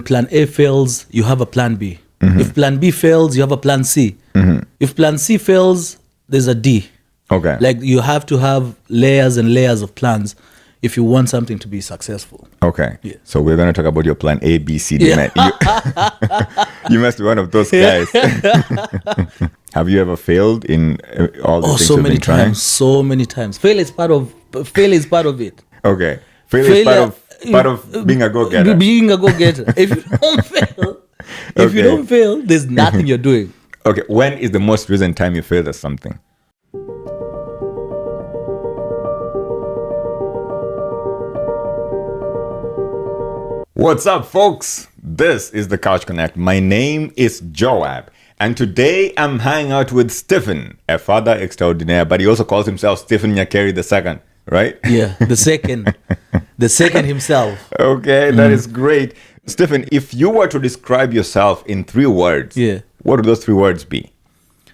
Plan A fails, you have a plan B. If plan B fails, you have a plan C. If plan C fails, there's a D. Okay. Like you have to have layers and layers of plans if you want something to be successful. Okay. Yeah. So we're going to talk about your plan A, B, C, D. Yeah. You must be one of those guys. Have you ever failed in all the things so you've many been trying? times. So many times. Failure is part of it. Okay. Failure is part of being a go-getter. Being a go-getter. If you don't fail, you don't fail, there's nothing you're doing. Okay. When is the most recent time you failed at something? What's up, folks? This is the Couch Connect. My name is Joab, and today I'm hanging out with Stephen, a father extraordinaire, but he also calls himself Stephen Nyakeri II, right? Yeah, the second himself. Okay, that is great. Stephen, if you were to describe yourself in 3 words, what would those 3 words be?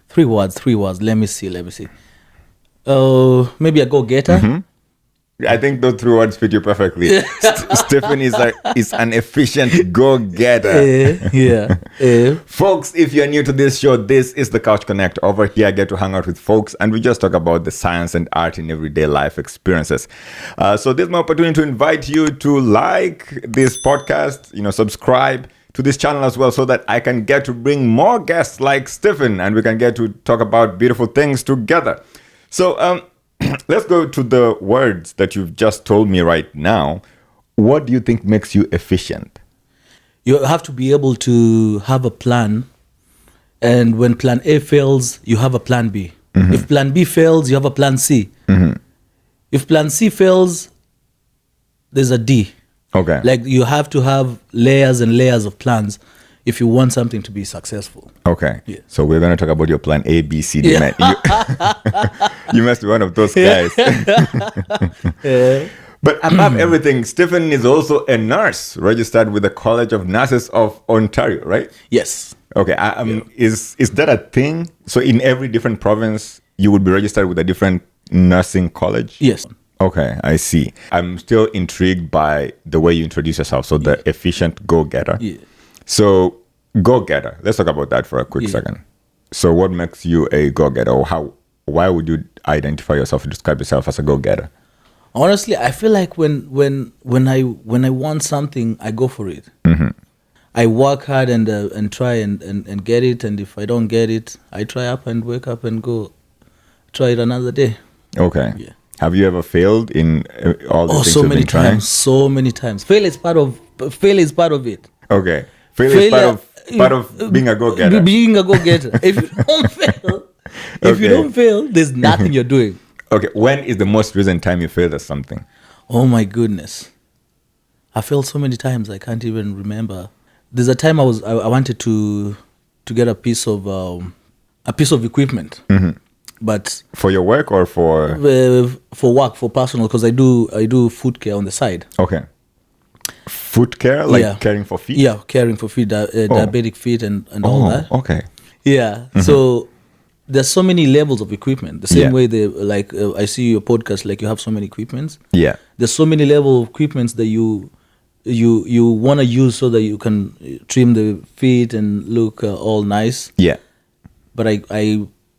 3 words. Let me see. Maybe a go-getter. I think those 3 words fit you perfectly. Stephen is an efficient go-getter. Folks, if you're new to this show, this is the Couch Connect. Over here, I get to hang out with folks, and we just talk about the science and art in everyday life experiences. So this is my opportunity to invite you to like this podcast, subscribe to this channel as well, so that I can get to bring more guests like Stephen, and we can get to talk about beautiful things together. So, let's go to the words that you've just told me right now. What do you think makes you efficient? You have to be able to have a plan. And when plan A fails, you have a plan B. If plan B fails, you have a plan C. If plan C fails, there's a D. Okay. Like you have to have layers and layers of plans if you want something to be successful. Okay. Yeah. So we're going to talk about your plan A, B, C, D. Man. You must be one of those guys. But above everything, Stephen is also a nurse registered with the College of Nurses of Ontario, right? Yes. Okay. Is that a thing? So in every different province, you would be registered with a different nursing college? Yes. Okay, I see. I'm still intrigued by the way you introduce yourself. So the efficient go-getter. Yeah. So go-getter. Let's talk about that for a quick second. So what makes you a go-getter, or why would you identify yourself and describe yourself as a go-getter? Honestly, I feel like when I want something, I go for it. I work hard and try and get it, and if I don't get it, I try up and wake up and go try it another day. Okay. Yeah. Have you ever failed in all the things you've been trying? So many times. Failure is part of it. Okay. Failure is part of being a go-getter. Being a go-getter. If you don't fail, there's nothing you're doing. Okay. When is the most recent time you failed at something? Oh my goodness. I failed so many times I can't even remember. There's a time I wanted to get a piece of equipment. But for your work or for work, for personal, because I do foot care on the side. Okay. Foot care, like caring for feet? Yeah, caring for feet, diabetic feet and all that. Okay. Yeah. So there's so many levels of equipment. The same way I see your podcast, like you have so many equipments. Yeah. There's so many level of equipments that you want to use so that you can trim the feet and look all nice. Yeah. But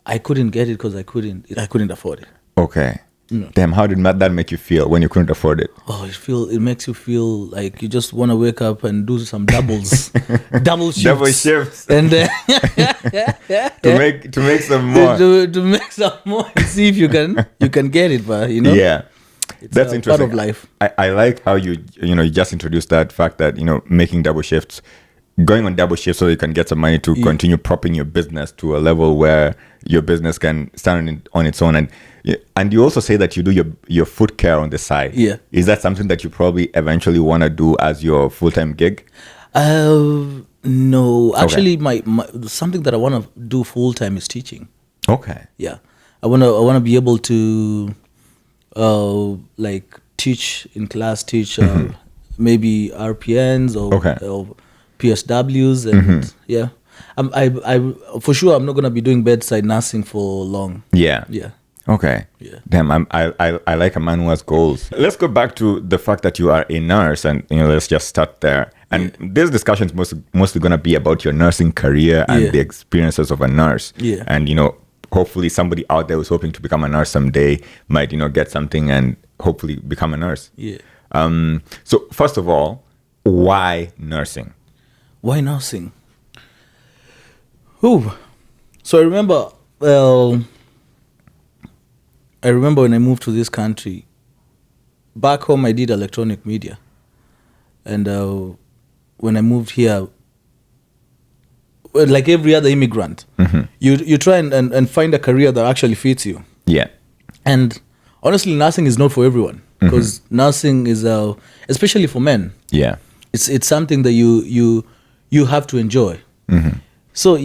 I couldn't get it because I couldn't afford it. Okay. Damn, how did that make you feel when you couldn't afford it? Oh, it makes you feel like you just want to wake up and do some double shifts. Double shifts. And to make some more. To make some more and see if you can get it, but Yeah. That's interesting. Part of life. I like how you just introduced that fact that, making double shifts, going on double shifts so you can get some money to continue propping your business to a level where your business can stand on its own. And you also say that you do your foot care on the side. Yeah. Is that something that you probably eventually want to do as your full-time gig? No. Actually, my something that I want to do full-time is teaching. Okay. Yeah. I want to be able to teach in class, maybe RPNs or PSWs and yeah. I for sure I'm not gonna be doing bedside nursing for long. Yeah. Yeah. Okay. Yeah. Damn, I like a man who has goals. Let's go back to the fact that you are a nurse, and let's just start there. And this discussion is mostly going to be about your nursing career and the experiences of a nurse. And, hopefully somebody out there who's hoping to become a nurse someday might, get something and hopefully become a nurse. So first of all, why nursing? Why nursing? So I remember when I moved to this country. Back home, I did electronic media. And when I moved here, like every other immigrant, you try and find a career that actually fits you. Yeah. And honestly, nursing is not for everyone, because nursing is, especially for men. Yeah. It's something that you have to enjoy. So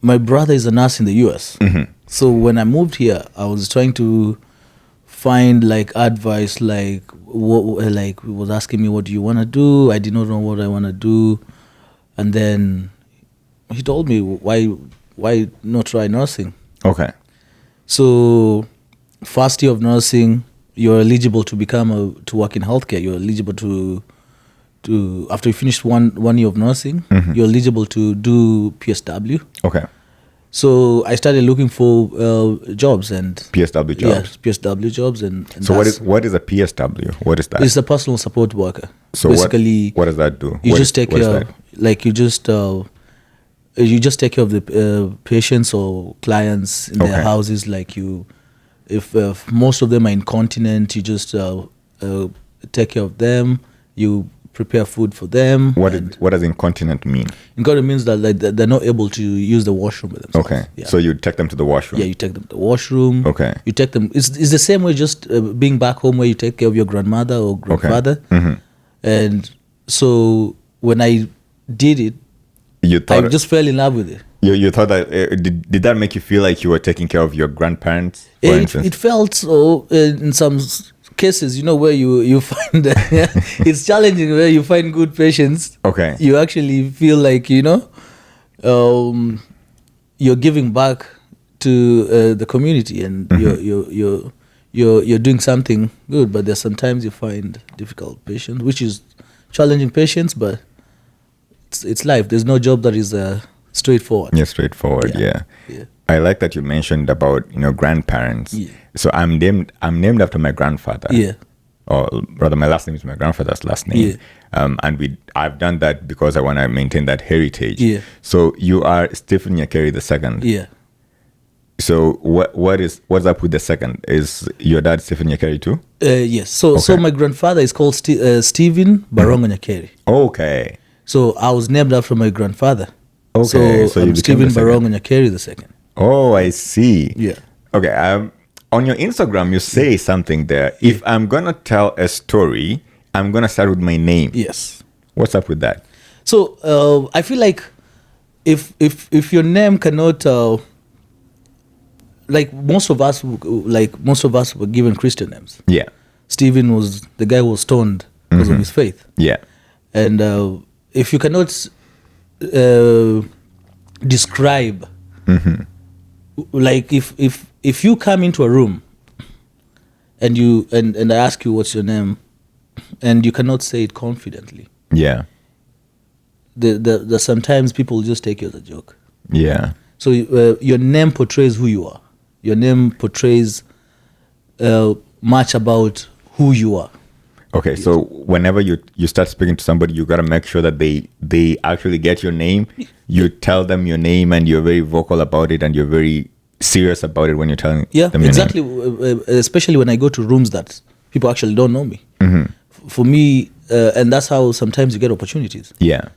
my brother is a nurse in the US. So when I moved here, I was trying to find like advice, like he was asking me, what do you want to do? I did not know what I want to do. And then he told me, why not try nursing? Okay. So first year of nursing, you're eligible to work in healthcare. You're eligible to after you finish one year of nursing, you're eligible to do PSW. Okay. So I started looking for jobs and PSW jobs. Yeah, PSW jobs and so what is a PSW? What is that? It's a personal support worker. So basically, what does that do? You just take care of, like you just take care of the patients or clients in their houses. Like if most of them are incontinent, you just take care of them. You prepare food for them. What does incontinent mean? Incontinent means that like they're not able to use the washroom by themselves. Okay. Yeah. So you take them to the washroom. Yeah, you take them to the washroom. Okay. You take them. It's the same way, just being back home where you take care of your grandmother or grandfather. And so when I did it, I just fell in love with it. You thought that did that make you feel like you were taking care of your grandparents? For instance? It felt so in some cases, where you find it's challenging, where you find good patients. Okay. You actually feel like you're giving back to the community, and you're doing something good. But there's sometimes you find difficult patients, which is challenging patients, but it's life. There's no job that is straightforward. Yeah, straightforward. Yeah. I like that you mentioned about grandparents. Yeah. So I'm named after my grandfather. Yeah. Or rather, my last name is my grandfather's last name. Yeah. And I've done that because I want to maintain that heritage. Yeah. So you are Stephen Nyakeri II. Yeah. So what's up with the second? Is your dad Stephen Nyakeri too? Yes. So my grandfather is called Stephen Nyakeri. Okay. So I was named after my grandfather. Okay. So I'm Stephen Nyakeri II. Oh, I see. Yeah. Okay. On your Instagram, you say something there. If I'm gonna tell a story, I'm gonna start with my name. Yes. What's up with that? So I feel like if your name cannot, like most of us were given Christian names. Yeah. Stephen was the guy who was stoned because of his faith. Yeah. And if you cannot describe, like if you come into a room and I ask you what's your name, and you cannot say it confidently. Yeah. The sometimes people just take you as a joke. Yeah. So your name portrays who you are. Your name portrays much about who you are. Okay, so whenever you start speaking to somebody, you got to make sure that they actually get your name. You tell them your name, and you're very vocal about it, and you're very serious about it when you're telling them your exactly. name. Especially when I go to rooms that people actually don't know me. For me, and that's how sometimes you get opportunities. Yeah.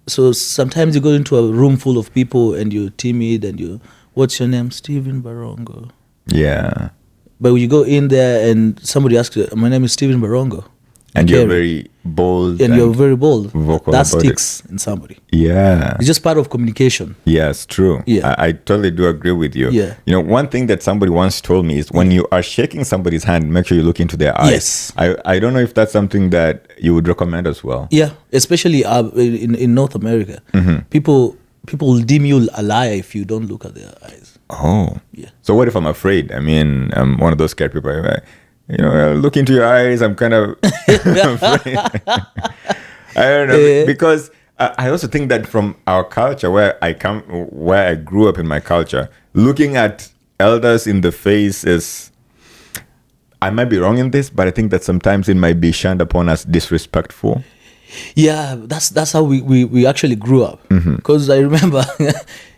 So sometimes you go into a room full of people and you're timid and what's your name? Stephen Barongo. Yeah. But when you go in there and somebody asks you, my name is Stephen Barongo. And you're very bold. And you're very bold. Vocal that sticks in somebody. Yeah. It's just part of communication. Yes, true. Yeah. I totally do agree with you. Yeah. One thing that somebody once told me is when you are shaking somebody's hand, make sure you look into their eyes. Yes. I don't know if that's something that you would recommend as well. Yeah, especially in North America. People will deem you a liar if you don't look at their eyes. Oh. Yeah. So what if I'm afraid? I mean, I'm one of those scared people. Look into your eyes. I'm kind of afraid. I don't know because I also think that from our culture, where I grew up in my culture, looking at elders in the face is, I might be wrong in this, but I think that sometimes it might be shunned upon as disrespectful. Yeah, that's how we actually grew up. Because I remember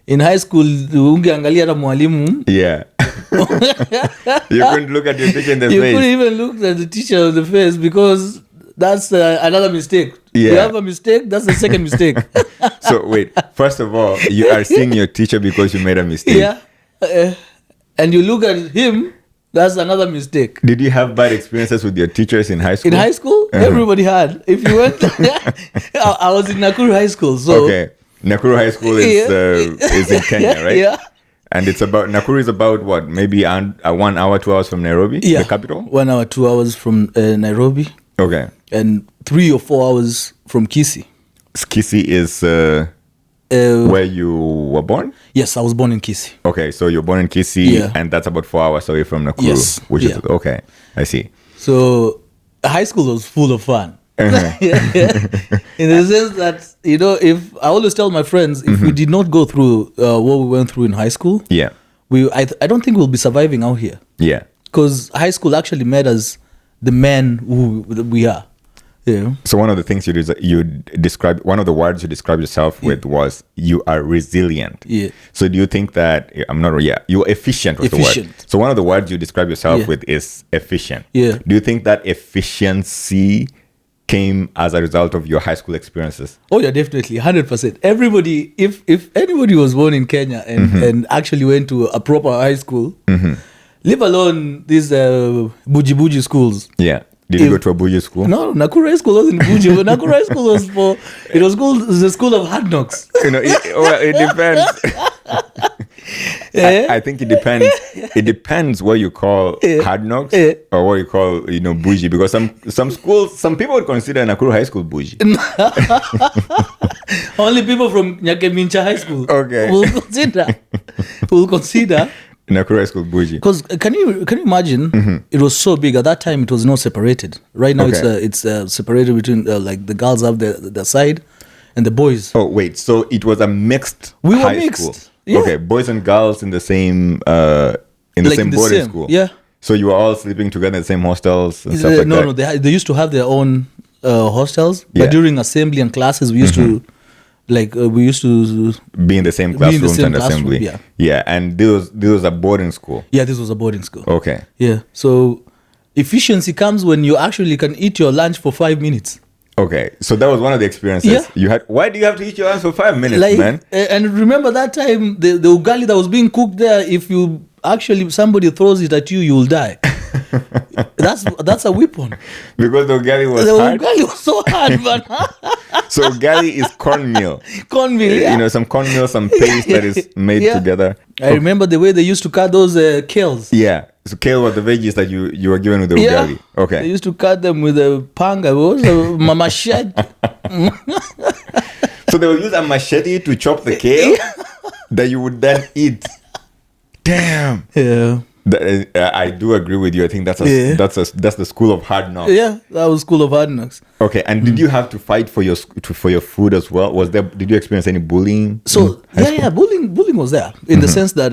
in high school, ungeangalia na mwalimu. Yeah. You couldn't look at your teacher in the face. You couldn't even look at the teacher in the face because that's another mistake. Yeah. You have a mistake, that's the second mistake. So wait, first of all, you are seeing your teacher because you made a mistake. Yeah. And you look at him, that's another mistake. Did you have bad experiences with your teachers in high school? In high school, everybody had. If you went, I was in Nakuru High School. So okay, Nakuru High School is in Kenya, right? Yeah. And Nakuru is about what? Maybe 1 hour, 2 hours from Nairobi, the capital? 1 hour, 2 hours from Nairobi. Okay. And 3 or 4 hours from Kisii. Kisii is where you were born? Yes, I was born in Kisii. Okay, so you're born in Kisii, and that's about 4 hours away from Nakuru. Yes. Which is, okay, I see. So high school was full of fun. In the sense that, if I always tell my friends, if we did not go through what we went through in high school, I don't think we'll be surviving out here. Yeah. Because high school actually made us the men who we are. Yeah. So one of the things you described, one of the words you described yourself with was you are resilient. Yeah. So do you think that you're efficient was the word. So one of the words you describe yourself with is efficient. Yeah. Do you think that efficiency came as a result of your high school experiences? Oh yeah, definitely, 100%. Everybody, if anybody was born in Kenya and actually went to a proper high school, leave alone these buji schools. Yeah. Did you go to a buji school? No, Nakuru High School wasn't buji. Nakuru High School was the school of hard knocks. It depends. I think it depends. It depends what you call hard knocks or what you call, bougie. Because some schools, some people would consider Nakuru High School bougie. Only people from Nyakeri High School will consider Nakuru High School bougie. Because can you imagine? It was so big at that time. It was not separated. Right now it's separated between like the girls have the side and the boys. Oh wait, so it was a mixed. We were mixed. School. Yeah. Okay, boys and girls in the same boarding school. Yeah. So you were all sleeping together in the same hostels and stuff like that? No. They used to have their own hostels, but during assembly and classes, we used to be in the same classrooms and assembly. Yeah, and this was a boarding school. Yeah, this was a boarding school. Okay. Yeah, so efficiency comes when you actually can eat your lunch for 5 minutes. Okay, so that was one of the experiences you had. Why do you have to eat your lunch for 5 minutes, man? And remember that time, the ugali that was being cooked there, if you actually, somebody throws it at you, you will die. That's a weapon. Because the ugali was hard? The ugali was so hard, man. So ugali is cornmeal. Cornmeal, yeah. Some cornmeal, some paste that is made together. I remember the way they used to cut those kales. Yeah. So kale were the veggies that you were given with the ugali. Okay. They used to cut them with a panga. What was a machete? So they would use a machete to chop the kale that you would then eat. Damn. Yeah. I do agree with you. I think that's the school of hard knocks. Yeah, that was school of hard knocks. Okay, and did you have to fight for your food as well? Did you experience any bullying? So bullying was there in the sense that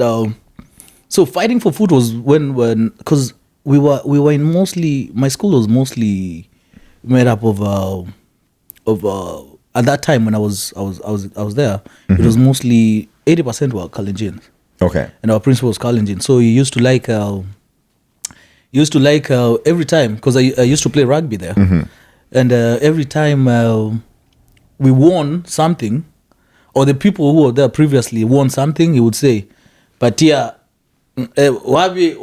so fighting for food was when because we were in mostly, my school was mostly made up of at that time when I was there, it was mostly 80% were Kalenjins. Okay. And our principal was Kalenjin. So he used to like every time, because I used to play rugby there. And every time we won something, or the people who were there previously won something, he would say, Patia, wabi,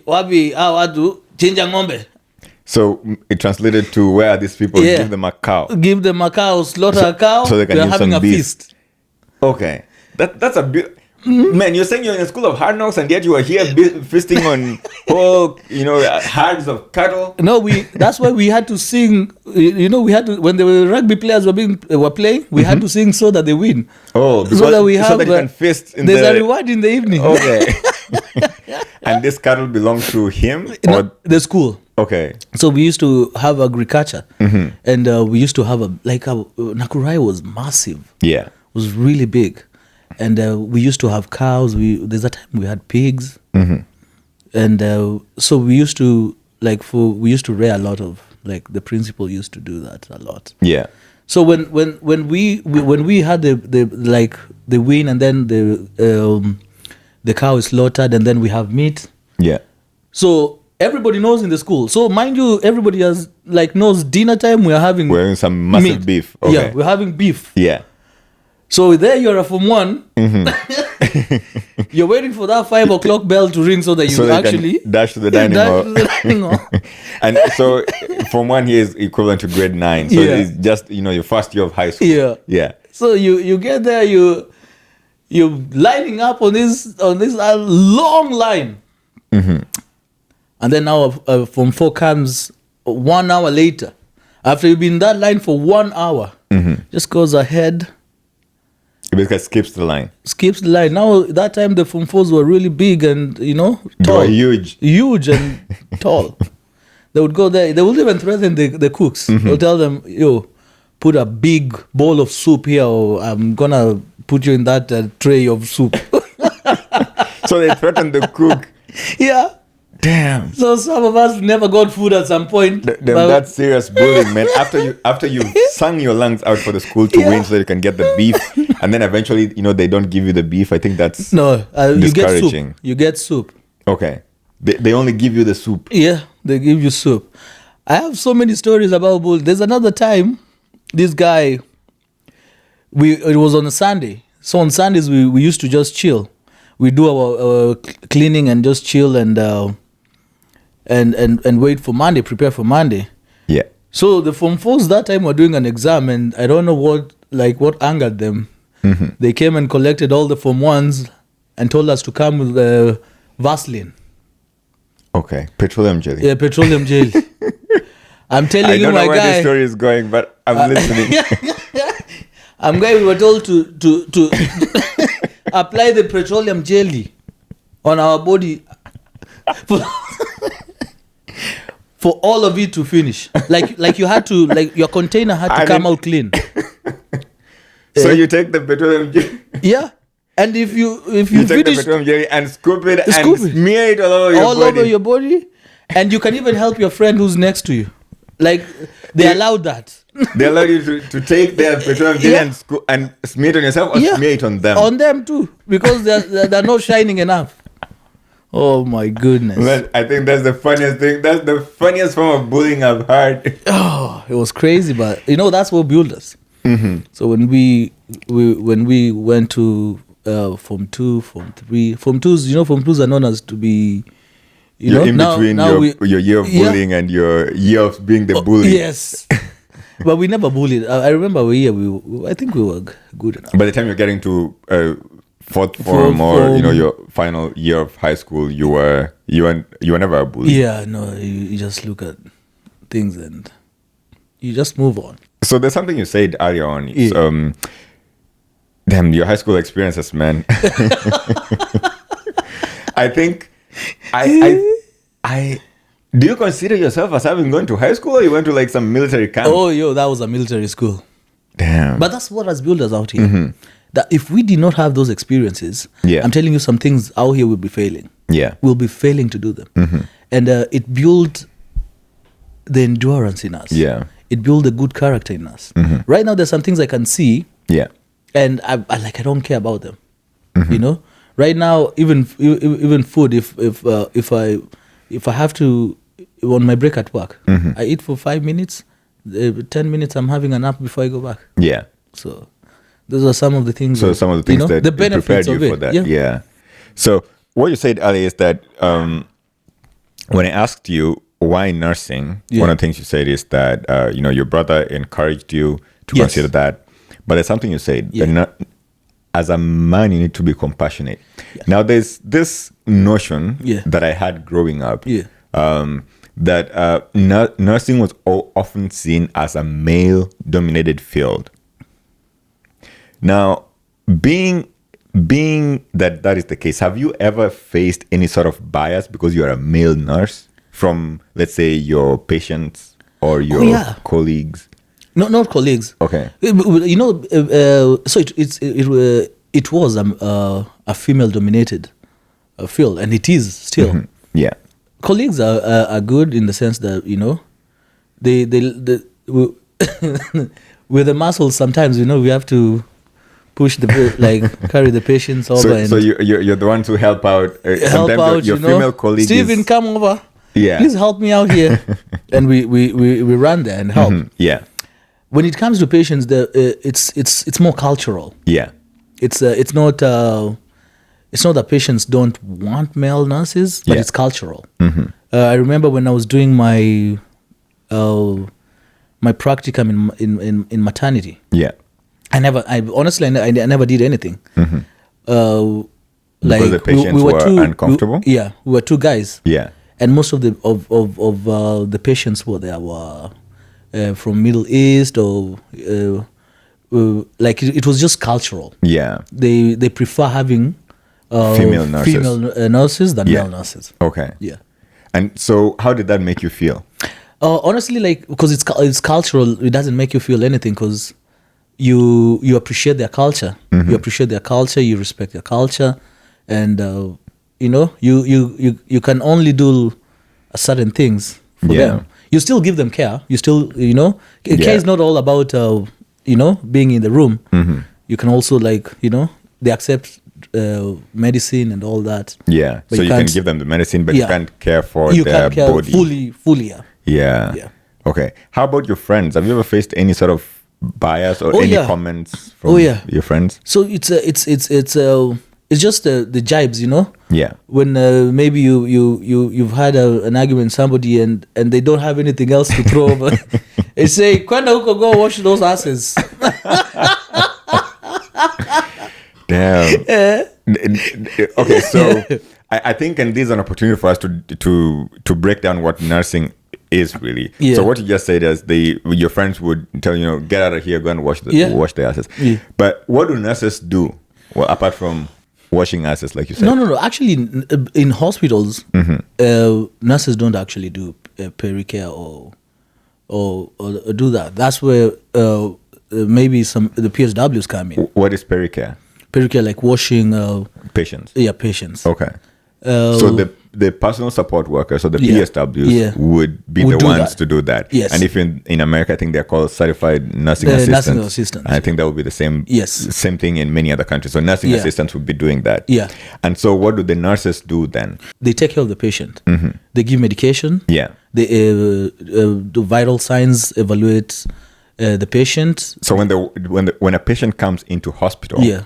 awadu, chinja ngombe. So it translated to, where are these people? Give them a cow. Give them a cow, slaughter a cow, so they can use having a feast. Okay. That's a bit... Man, you're saying you're in a school of hard knocks and yet you are here feasting on pork, herds of cattle. No, that's why we had to sing. We had to, when the rugby players were playing, we had to sing so that they win. Oh, because, so that you can feast there's a reward in the evening. Okay. And this cattle belongs to him or the school? Okay. So we used to have agriculture, and we used to have Nakurai was massive. Yeah. It was really big, and we used to have cows. There's a time we had pigs, and so we used to rear a lot of, like, the principal used to do that a lot. Yeah. So when we had the win, and then the cow is slaughtered, and then we have meat. Yeah. So everybody knows in the school. So mind you, everybody knows dinner time. We're having some massive meat. beef. Okay. Yeah, we're having beef. Yeah. So there you're from one. You're waiting for that 5 o'clock bell to ring so that you actually can dash to the dining hall. And so from one here is equivalent to grade 9. So it's just your first year of high school. Yeah. Yeah. So you get there, you're lining up on this long line. And then now from 4 comes 1 hour later. After you've been in that line for 1 hour, just goes ahead. It basically skips the line. Skips the line. Now, that time the Form 4s were really big and, tall. They were huge. Huge and tall. They would go there. They would even threaten the cooks. They'll tell them, put a big bowl of soup here, or I'm going to put you in that tray of soup. So they threatened the cook. Yeah. Damn. So some of us never got food at some point. That's serious bullying, man. After you sung your lungs out for the school to win so that you can get the beef, and then eventually, they don't give you the beef. I think that's discouraging. You get soup. Okay. They only give you the soup. Yeah, they give you soup. I have so many stories about bullying. There's another time, this guy, it was on a Sunday. So on Sundays, we used to just chill. We do our cleaning and just chill and wait for Monday, prepare for Monday. Yeah. So the Form 4s that time were doing an exam, and I don't know what angered them. They came and collected all the Form 1s and told us to come with Vaseline. Okay, petroleum jelly. Yeah, petroleum jelly. I'm telling you, my guy. I don't know where this story is going, but I'm listening. We were told to apply the petroleum jelly on our body for all of it to finish. Like you had to, your container had to come out clean. So you take the petroleum jelly. Yeah. And if you take the petroleum jelly and scoop it and smear it all over your body, and you can even help your friend who's next to you. Like, they allowed that. They allow you to take their petroleum jelly and smear it on yourself, or smear it on them. On them too, because they're not shining enough. Oh my goodness! Well, I think that's the funniest thing. That's the funniest form of bullying I've heard. Oh, it was crazy, but that's what built us. So when we went to Form 2, Form 3, Form 2s, Form 2s are known as to be. You're in between your year of bullying and your year of being the bully. Yes. But we never bullied. I remember I think we were good enough. By the time you're getting to fourth form or your final year of high school, you were never a bully. Yeah, no, you just look at things and you just move on. So there's something you said earlier on. Damn, your high school experiences, man. I think I do you consider yourself as having gone to high school, or you went to some military camp? Oh, that was a military school. Damn. But that's what has built us out here. That if we did not have those experiences, I'm telling you, some things out here will be failing. Yeah. We'll be failing to do them. And it built the endurance in us. Yeah. It built a good character in us. Right now, there's some things I can see. Yeah. And I don't care about them. Right now, even food. If I have to, on my break at work, I eat for 5 minutes. 10 minutes, I'm having a nap before I go back. Yeah. So those are some of the things. So some of the things that the benefits prepared you for that. Yeah. So what you said earlier is that when I asked you why nursing, one of the things you said is that your brother encouraged you to consider that. But there's something you said. As a man, you need to be compassionate. Yeah. Now, there's this notion that I had growing up that nursing was often seen as a male-dominated field. Now, being that is the case, have you ever faced any sort of bias because you're a male nurse from, let's say, your patients or your colleagues? No, not colleagues. Okay. So it was a female-dominated field, and it is still. Mm-hmm. Yeah. Colleagues are good in the sense that they with the muscles sometimes we have to push carry the patients over. So you're the ones who help out. Sometimes out, your female colleague. Stephen, come over. Yeah. Please help me out here, and we run there and help. Mm-hmm. Yeah. When it comes to patients, it's more cultural. Yeah. It's not that patients don't want male nurses, but it's cultural. Mm-hmm. I remember when I was doing my practicum in maternity. Yeah. I honestly never did anything. Mm-hmm. Because the patients were uncomfortable. We were two guys. Yeah. And most of the patients were from Middle East or it was just cultural. Yeah. They prefer having female nurses than male nurses. Okay. Yeah. And so how did that make you feel? Honestly, because it's cultural, it doesn't make you feel anything because you appreciate their culture. Mm-hmm. You appreciate their culture, you respect their culture, and you can only do certain things for them. You still give them care. You still care is not all about being in the room. Mm-hmm. You can also they accept medicine and all that. Yeah. But so you can give them the medicine, but you can't care for their body. Fully. Yeah. Okay. How about your friends? Have you ever faced any sort of bias or any comments from your friends? So it's just the jibes, Yeah. When maybe you've had an argument with somebody and they don't have anything else to throw over, they say, "Kwenda huko, go wash those asses." Damn. Okay, so I think, and this is an opportunity for us to break down what nursing is really. Yeah. So what you just said is your friends would tell you, get out of here, go and wash the asses. Yeah. But what do nurses do? Well, apart from washing asses, like you said. No. Actually, in hospitals, nurses don't actually do pericare or do that. That's where maybe the PSWs come in. What is pericare? Pericare, like washing patients. Yeah, patients. Okay. So the personal support workers, or the PSWs, would be the ones to do that. Yes. And if in America, I think they're called certified nursing assistants. Nursing assistants. And I think that would be the same. Yes. Same thing in many other countries. So nursing assistants would be doing that. Yeah. And so what do the nurses do then? They take care of the patient. Mm-hmm. They give medication. Yeah. They do vital signs, evaluate the patient. So when a patient comes into hospital. Yeah.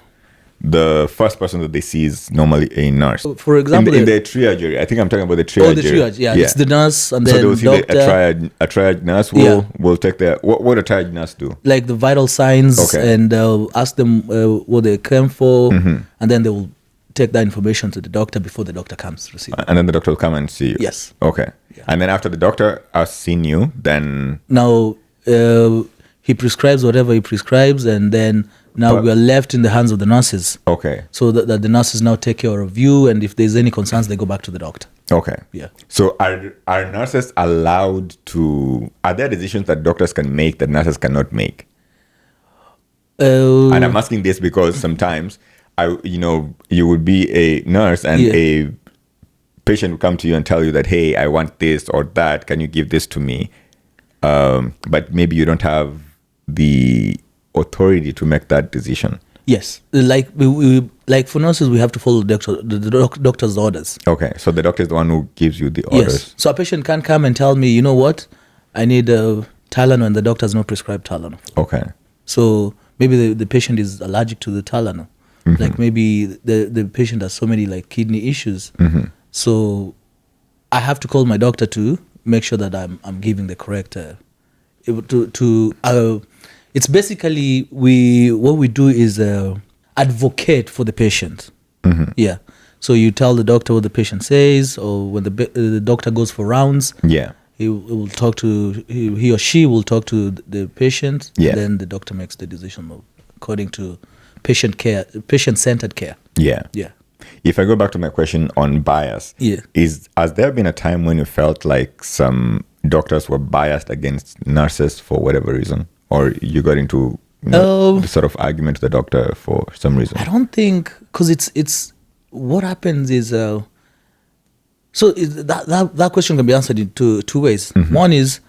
The first person that they see is normally a nurse. For example, in the triage area, I think I'm talking about the triage. Oh, the triage, yeah. It's the nurse and so then they will see doctor. a triage nurse will take their... What a triage nurse do? Like the vital signs, and ask them what they came for, and then they will take that information to the doctor before the doctor comes to receive it. And then the doctor will come and see you? Yes. Okay. Yeah. And then after the doctor has seen you, then... Now, he prescribes whatever he prescribes, and then... Now we are left in the hands of the nurses. Okay. So that the nurses now take care of you, and if there's any concerns, they go back to the doctor. Okay. Yeah. So are nurses allowed to... Are there decisions that doctors can make that nurses cannot make? And I'm asking this because sometimes, you would be a nurse and a patient would come to you and tell you that, hey, I want this or that. Can you give this to me? But maybe you don't have the authority to make that decision. Yes, like we like for nurses, we have to follow the doctor's orders. Okay, so the doctor is the one who gives you the orders. Yes. So a patient can't come and tell me, you know what, I need Tylenol, and the doctor has not prescribed Tylenol. Okay. So maybe the patient is allergic to the Tylenol. Mm-hmm. Like maybe the patient has so many like kidney issues. Mm-hmm. So I have to call my doctor to make sure that I'm giving the correct it's basically what we do is advocate for the patient. Mm-hmm. Yeah. So you tell the doctor what the patient says, or when the doctor goes for rounds. Yeah. He will talk to he or she will talk to the patient. Yeah. And then the doctor makes the decision according to patient-centered care. Yeah. Yeah. If I go back to my question on bias, has there been a time when you felt like some doctors were biased against nurses for whatever reason, or you got into the sort of argument with the doctor for some reason? I don't think, because it's what happens is that question can be answered in two ways. Mm-hmm. One is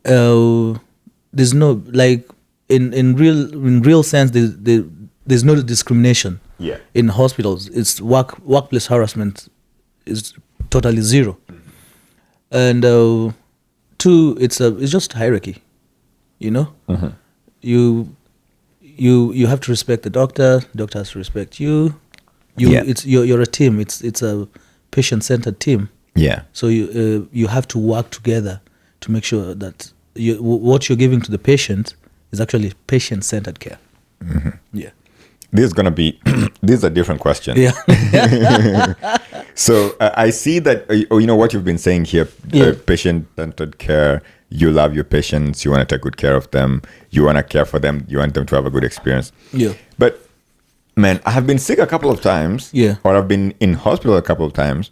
there's no, like, in real sense, there's no discrimination. Yeah. In hospitals, it's workplace harassment is totally zero. Mm-hmm. And two, it's just hierarchy. Mm-hmm. You have to respect the doctor has to respect you. You're a team. It's a patient-centered team. Yeah. So you have to work together to make sure that what you're giving to the patient is actually patient-centered care. Mm-hmm. Yeah. This is gonna be this is a different question. Yeah. So I see that what you've been saying here, patient-centered care. You love your patients. You want to take good care of them. You want to care for them. You want them to have a good experience. Yeah. But man, I have been sick a couple of times. Yeah. Or I've been in hospital a couple of times,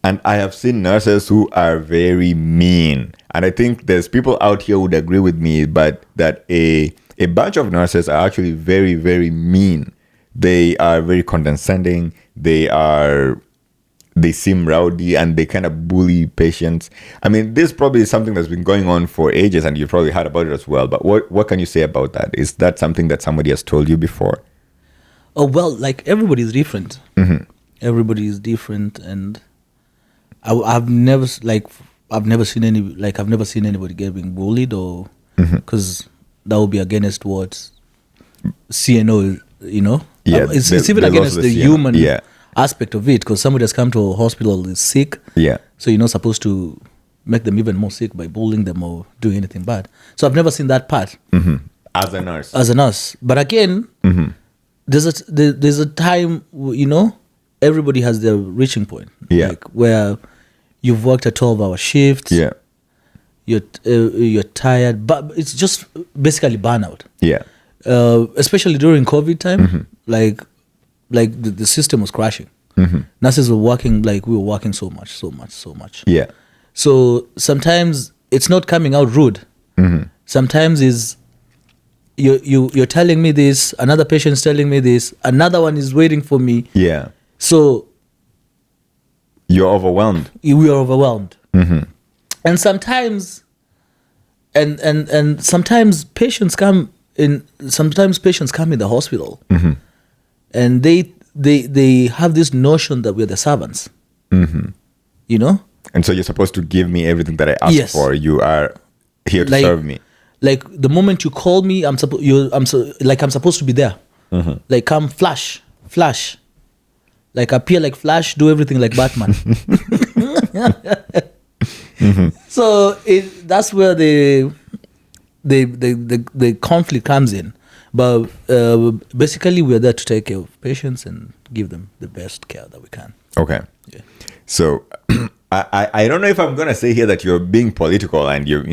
and I have seen nurses who are very mean. And I think there's people out here who would agree with me, but that a bunch of nurses are actually very, very mean. They are very condescending. They seem rowdy, and they kind of bully patients. I mean, this probably is something that's been going on for ages, and you've probably heard about it as well. But what can you say about that? Is that something that somebody has told you before? Oh, well, like, everybody is different. Mm-hmm. Everybody is different, and I've never seen anybody getting bullied, or because that would be against what CNO, Yeah, it's even against the human aspect of it, because somebody has come to a hospital is sick. Yeah. So you're not supposed to make them even more sick by bullying them or doing anything bad. So I've never seen that part. Mm-hmm. As a nurse. But again, there's a time, everybody has their reaching point. Yeah. Like, where you've worked a 12-hour shift. Yeah. You're tired, but it's just basically burnout. Yeah. Especially during COVID time, like the system was crashing. Mm-hmm. Nurses were working, like, we were working so much. Yeah. So sometimes it's not coming out rude. Mm-hmm. Sometimes is you're telling me this, another patient's telling me this, another one is waiting for me. Yeah. So you're overwhelmed. We are overwhelmed. Mm-hmm. And sometimes, and sometimes patients come in. Sometimes patients come in the hospital, and they have this notion that we're the servants. Mm-hmm. And so you're supposed to give me everything that I ask for. You are here to serve me. Like, the moment you call me, I'm supposed to be there. Mm-hmm. Like, come, flash, like, appear like Flash, do everything like Batman. Mm-hmm. So that's where the conflict comes in. But basically, we're there to take care of patients and give them the best care that we can. Okay. Yeah. So I don't know if I'm gonna say here that you're being political and you're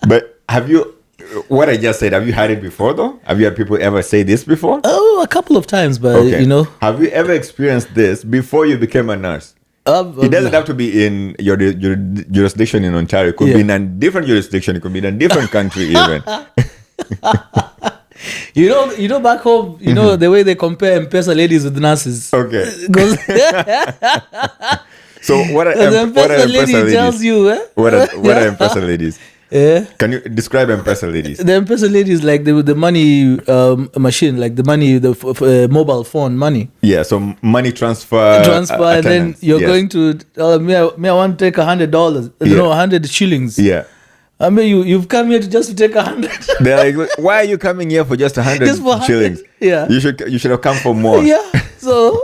but have you, what I just said, have you heard it before though? Have you had people ever say this before? Oh, a couple of times, but Have you ever experienced this before you became a nurse? It doesn't have to be in your jurisdiction in Ontario. It could be in a different jurisdiction. It could be in a different country even. Back home, the way they compare M-Pesa ladies with nurses. Okay. So what are M-Pesa ladies? Tells you, What are M-Pesa ladies? Yeah. Can you describe M-Pesa ladies? The M-Pesa ladies, like the money machine, like the money, the mobile phone money. Yeah, so money transfer, and then you're going to me. I want to take $100. No, 100 shillings. Yeah. I mean, you've come here to take 100. They're like, why are you coming here for just 100 shillings? Yeah. You should have come for more. Yeah. So.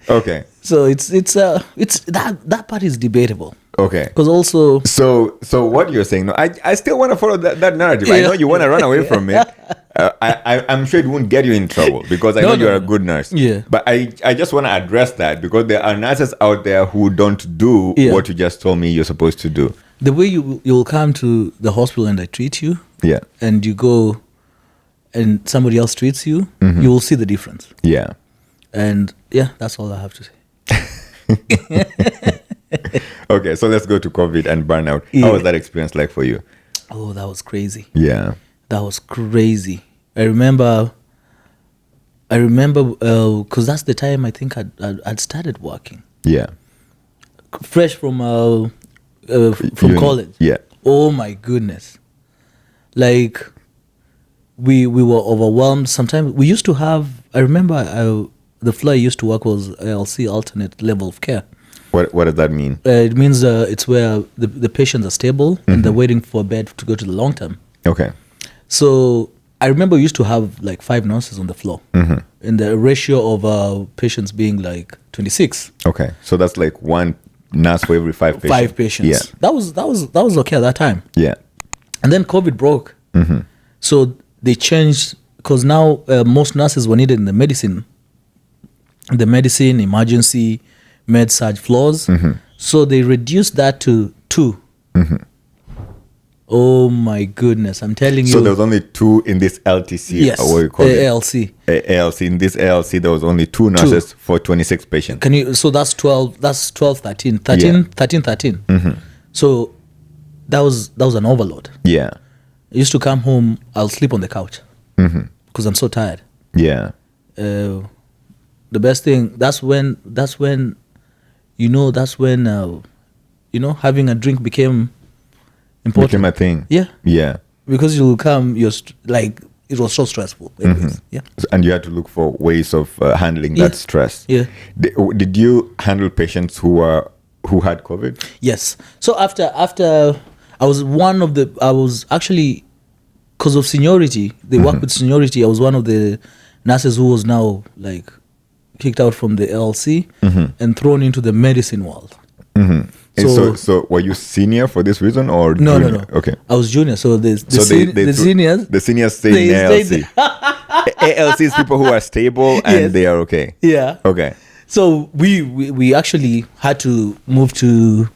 Okay. So it's that part is debatable. Okay. Because also. So what you're saying? No, I still want to follow that narrative. Yeah. I know you want to run away from it. I'm sure it won't get you in trouble because I know you're a good nurse. Yeah. But I just want to address that because there are nurses out there who don't do what you just told me you're supposed to do. The way you'll come to the hospital and I treat you. Yeah. And you go, and somebody else treats you, you will see the difference. Yeah. And that's all I have to say. Okay, so let's go to COVID and burnout. How was that experience like for you? Oh, that was crazy. Yeah. That was crazy. I remember because that's the time I think I'd started working. Yeah. Fresh from college. Yeah. Oh my goodness. Like we were overwhelmed. Sometimes we used to have, I remember the floor I used to work was ALC, alternate level of care. What does that mean? It means it's where the patients are stable and they're waiting for a bed to go to the long term. Okay. So I remember we used to have like 5 nurses on the floor, and the ratio of patients being like 26. Okay, so that's like 1 nurse for every 5 patients. 5 patients. Yeah. That was okay at that time. Yeah. And then COVID broke. So they changed because now most nurses were needed in the medicine, emergency, med-surg floors. So they reduced that to 2. Oh my goodness, I'm telling you. So there was only 2 in this LTC. Yes, or what you call ALC. ALC. In this ALC, there was only 2 nurses for 26 patients. So that's 12, 13. 13. So that was an overload. Yeah. I used to come home, I'll sleep on the couch because I'm so tired. Yeah. The best thing, that's when having a drink became important. Became a thing. Yeah. Yeah. Because you'll come, it was so stressful. Yeah. And you had to look for ways of handling that stress. Yeah. Did you handle patients who had COVID? Yes. So after I was actually, because of seniority, they work with seniority. I was one of the nurses who was now like kicked out from the LC and thrown into the medicine world. So were you senior for this reason or no? Okay, I was junior. So the seniors stay in ALC. ALC is people who are stable and they are okay. Yeah. Okay. So we actually had to move to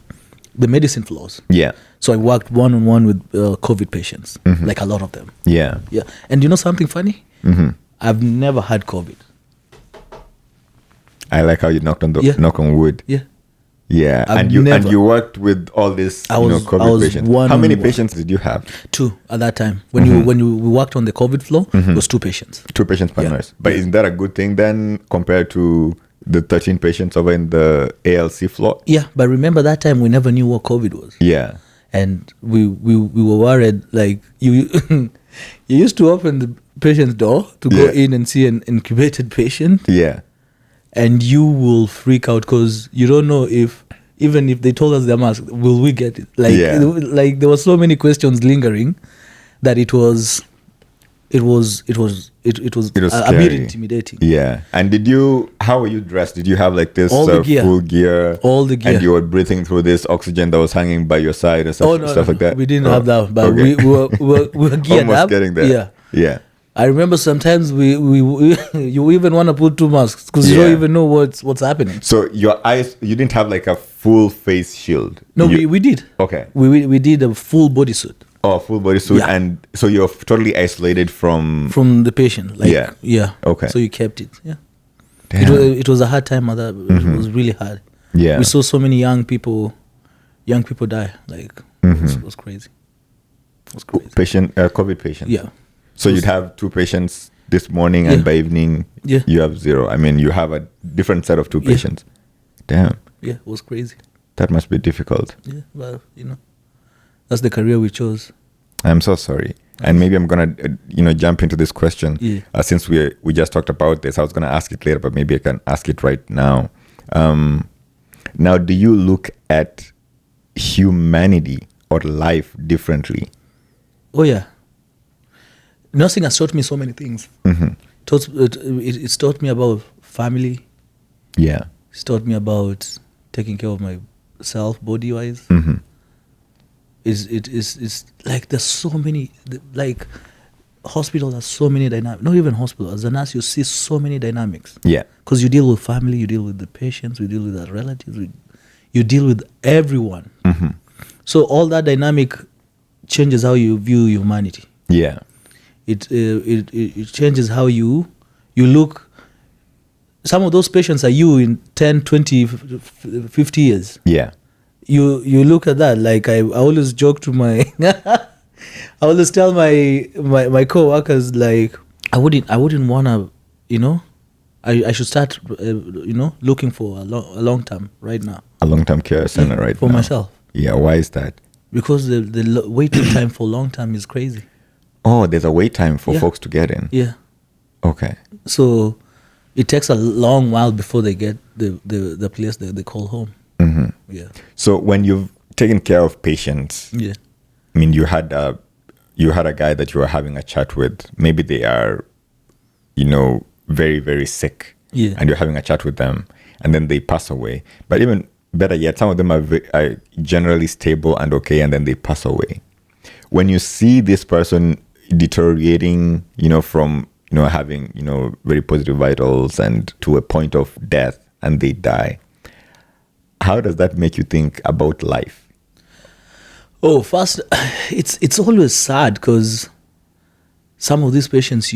the medicine floors. Yeah. So I worked one-on-one with COVID patients, like a lot of them. Yeah. Yeah. And you know something funny? I've never had COVID. I like how you knock on wood. Yeah. Yeah. And you worked with all this COVID patients. How many patients did you have? 2 at that time. When you worked on the COVID floor, it was 2 patients. 2 patients per nurse. But isn't that a good thing then compared to the 13 patients over in the ALC floor? Yeah, but remember that time we never knew what COVID was. Yeah. And we were worried, like you you used to open the patient's door to go in and see an incubated patient. Yeah. And you will freak out because you don't know even if they told us they're masked, will we get it? Like there were so many questions lingering that it was a bit intimidating. Yeah. And how were you dressed? Did you have like this full gear? All the gear. And you were breathing through this oxygen that was hanging by your side and stuff like that? We didn't have that, but we were geared almost up. Getting there. Yeah. Yeah. I remember sometimes you even want to put 2 masks because you don't even know what's happening. So your eyes, you didn't have like a full face shield? No, we did. Okay. We did a full bodysuit. Oh, full bodysuit. Yeah. And so you're totally isolated from the patient. Like, yeah. Okay. So you kept it. Yeah. Damn. It was a hard time. It was really hard. Yeah. We saw so many young people die. Like it was crazy. It was crazy. COVID patient. Yeah. So you'd have 2 patients this morning and by evening you have 0. I mean, you have a different set of 2 patients. Damn. Yeah, it was crazy. That must be difficult. Yeah, well, that's the career we chose. I'm so sorry. And maybe I'm going to, jump into this question. Yeah. Since we just talked about this, I was going to ask it later, but maybe I can ask it right now. Now, do you look at humanity or life differently? Oh, yeah. Nursing has taught me so many things. It's taught me about family. Yeah. It's taught me about taking care of myself body-wise. It's like there's so many, like hospitals have so many dynamics. Not even hospital. As a nurse, you see so many dynamics. Yeah. Because you deal with family, you deal with the patients, you deal with the relatives, you deal with everyone. So all that dynamic changes how you view humanity. Yeah. it changes how you look. Some of those patients are you in 10, 20, 50 years. Yeah. You look at that. Like I always joke to my I always tell my co-workers, like, I wouldn't want to, I should start looking for a long term right now. A long term care center right for now. myself. Yeah, why is that? Because the waiting time for long term is crazy. Oh, there's a wait time for folks to get in. Yeah. Okay. So it takes a long while before they get the place that they call home. Mm-hmm. Yeah. So when you've taken care of patients, yeah, I mean, you had a guy that you were having a chat with. Maybe they are, very, very sick. Yeah. And you're having a chat with them, and then they pass away. But even better yet, some of them are generally stable and okay, and then they pass away. When you see this person deteriorating, from having very positive vitals and to a point of death, and they die, how does that make you think about life? Oh, first, it's always sad because some of these patients,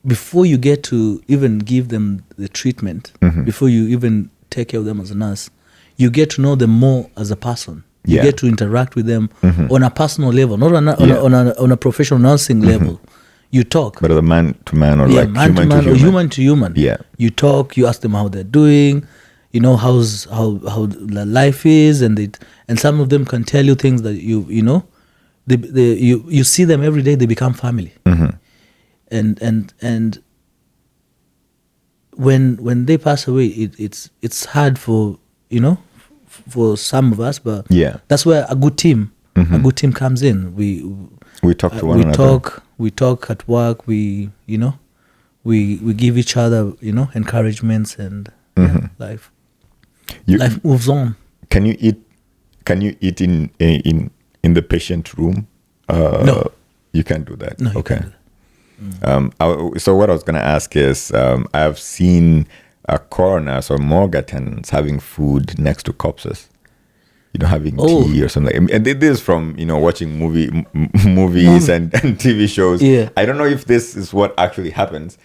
before you get to even give them the treatment, before you even take care of them as a nurse, you get to know them more as a person. You get to interact with them on a personal level, not on a professional nursing level. You talk, but as a man to man, or like man human to man, to or human. human to human. Yeah, you talk. You ask them how they're doing. How the life is, and some of them can tell you things that you see them every day. They become family, and when they pass away, it's hard for some of us, but that's where a good team comes in. We talk to one another. We talk at work. We give each other encouragements, and life moves on. Can you eat in the patient room? No, you can't do that. No, okay. Can't do that. So what I was going to ask is, I've seen coroners or morgue attendants having food next to corpses, having tea or something. And this is from watching movies and TV shows. Yeah. I don't know if this is what actually happens,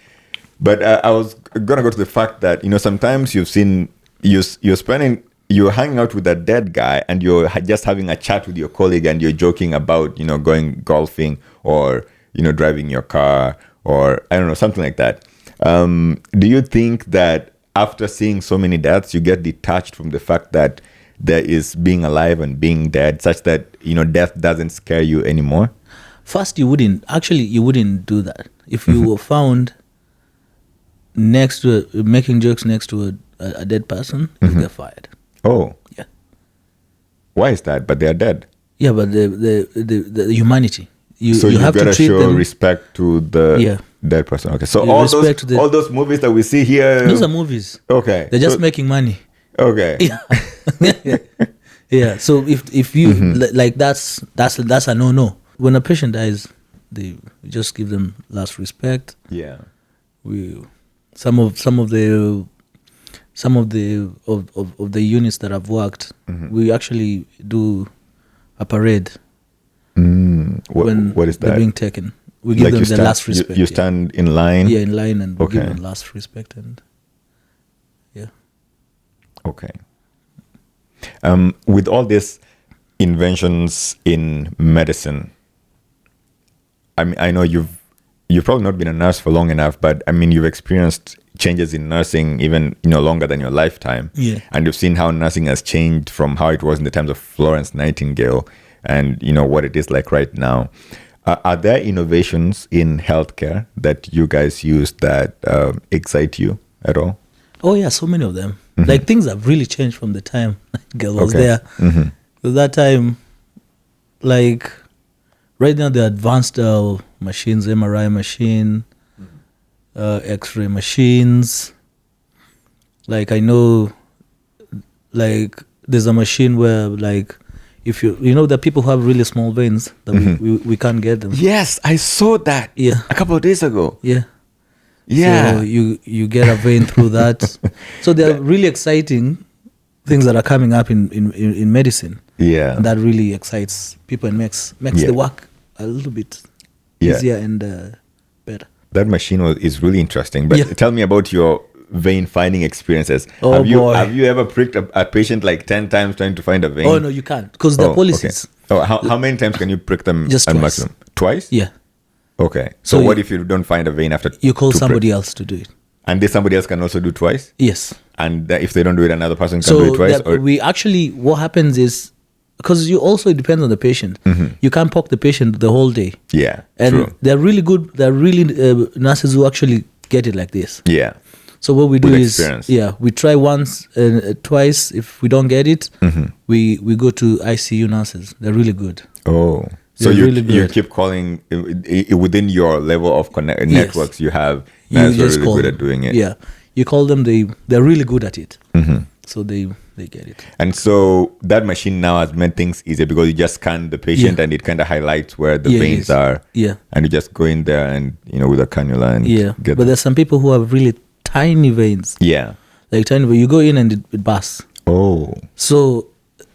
but I was gonna go to the fact that sometimes you've seen you're hanging out with a dead guy and you're just having a chat with your colleague and you're joking about going golfing or driving your car or I don't know, something like that. Do you think that after seeing so many deaths, you get detached from the fact that there is being alive and being dead, such that death doesn't scare you anymore? First, you wouldn't do that if you were found next to making jokes next to a dead person. You get fired. Oh, yeah. Why is that? But they are dead. Yeah, but the humanity. You have gotta to treat show them, respect to the dead person. Okay, so all those movies that we see here, those are movies. Okay, they're just making money. Okay. Yeah. Yeah. So if you like that's a no. When a patient dies, we just give them last respect. Yeah. Some of the units that I've worked, we actually do a parade. What is that? They're being taken. We give them the last respect. You stand in line? Yeah, in line, and we give them last respect. And yeah. Okay. With all these inventions in medicine, I mean, I know you've probably not been a nurse for long enough, but I mean, you've experienced changes in nursing even longer than your lifetime. Yeah. And you've seen how nursing has changed from how it was in the times of Florence Nightingale and what it is like right now. Are there innovations in healthcare that you guys use that excite you at all? Oh yeah, so many of them. Like things have really changed from the time Glen was there. At that time, like right now, the advanced machines, MRI machine, X-ray machines. Like I know, like there's a machine where like if the people who have really small veins that we can't get them. Yes, I saw that. Yeah, a couple of days ago. Yeah. Yeah. So you get a vein through that. So there are really exciting things that are coming up in medicine. Yeah. And that really excites people and makes the work a little bit easier and better. That machine is really interesting. But tell me about your vein finding experiences. Oh, have you ever pricked a patient like 10 times trying to find a vein? Oh, no, you can't. Because the policies. Okay. Oh, how many times can you prick them? Just twice. Maximum? Twice? Yeah. Okay. So what if you don't find a vein after you call somebody else to do it. And somebody else can also do twice? Yes. And if they don't do it, another person can do it twice? What happens is, because it depends on the patient. Mm-hmm. You can't poke the patient the whole day. Yeah, and true. They're really good. They're really nurses who actually get it like this. Yeah. So what we do we try once, twice. If we don't get it, we go to ICU nurses. They're really good. Oh. So you keep calling within your level of networks you have. That's really good at doing it. Yeah, you call them. They're really good at it. Mm-hmm. So they get it. And so that machine now has made things easier because you just scan the patient and it kind of highlights where the veins are. Yeah. And you just go in there and with a cannula and get. But there's some people who have really tiny veins. Yeah. Like tiny. But you go in and it bursts. Oh. So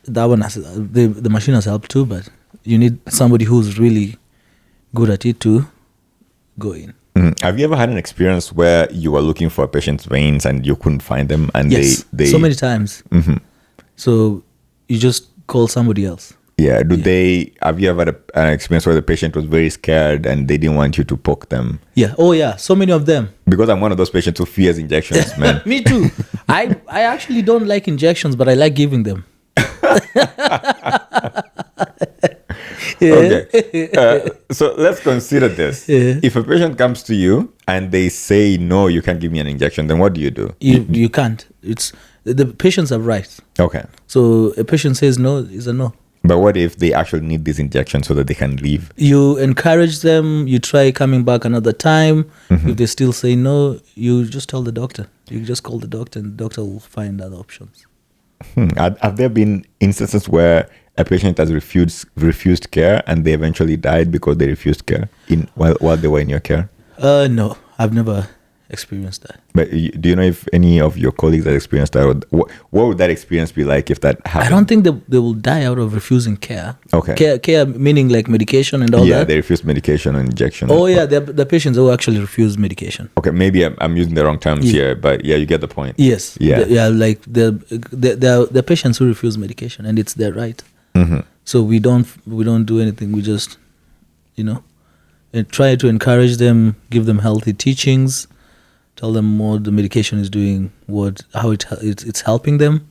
that one the machine has helped too, but you need somebody who's really good at it to go in. Mm-hmm. Have you ever had an experience where you were looking for a patient's veins and you couldn't find them? And yes, they so many times. Mm-hmm. So you just call somebody else. Yeah. Have you ever had an experience where the patient was very scared and they didn't want you to poke them? Yeah. Oh, yeah. So many of them. Because I'm one of those patients who fears injections, man. Me too. I actually don't like injections, but I like giving them. Okay. So let's consider this. Yeah. If a patient comes to you and they say, no, you can't give me an injection, then what do you do? You can't. It's the patients have rights. Okay. So a patient says no is a no. But what if they actually need this injection so that they can leave? You encourage them. You try coming back another time. Mm-hmm. If they still say no, you just tell the doctor. You just call the doctor and the doctor will find other options. Have there been instances where a patient has refused care and they eventually died because they refused care while they were in your care? No, I've never experienced that. But do you know if any of your colleagues have experienced that? What would that experience be like if that happened? I don't think they will die out of refusing care. Okay. Care meaning like medication and all that? Yeah, they refuse medication and injection. Oh, yeah, the patients who actually refuse medication. Okay, maybe I'm using the wrong terms here, but yeah, you get the point. Yes. Yeah. Like the patients who refuse medication, and it's their right. Mm-hmm. So we don't do anything. We just, and try to encourage them, give them healthy teachings, tell them what the medication is doing, how it's helping them,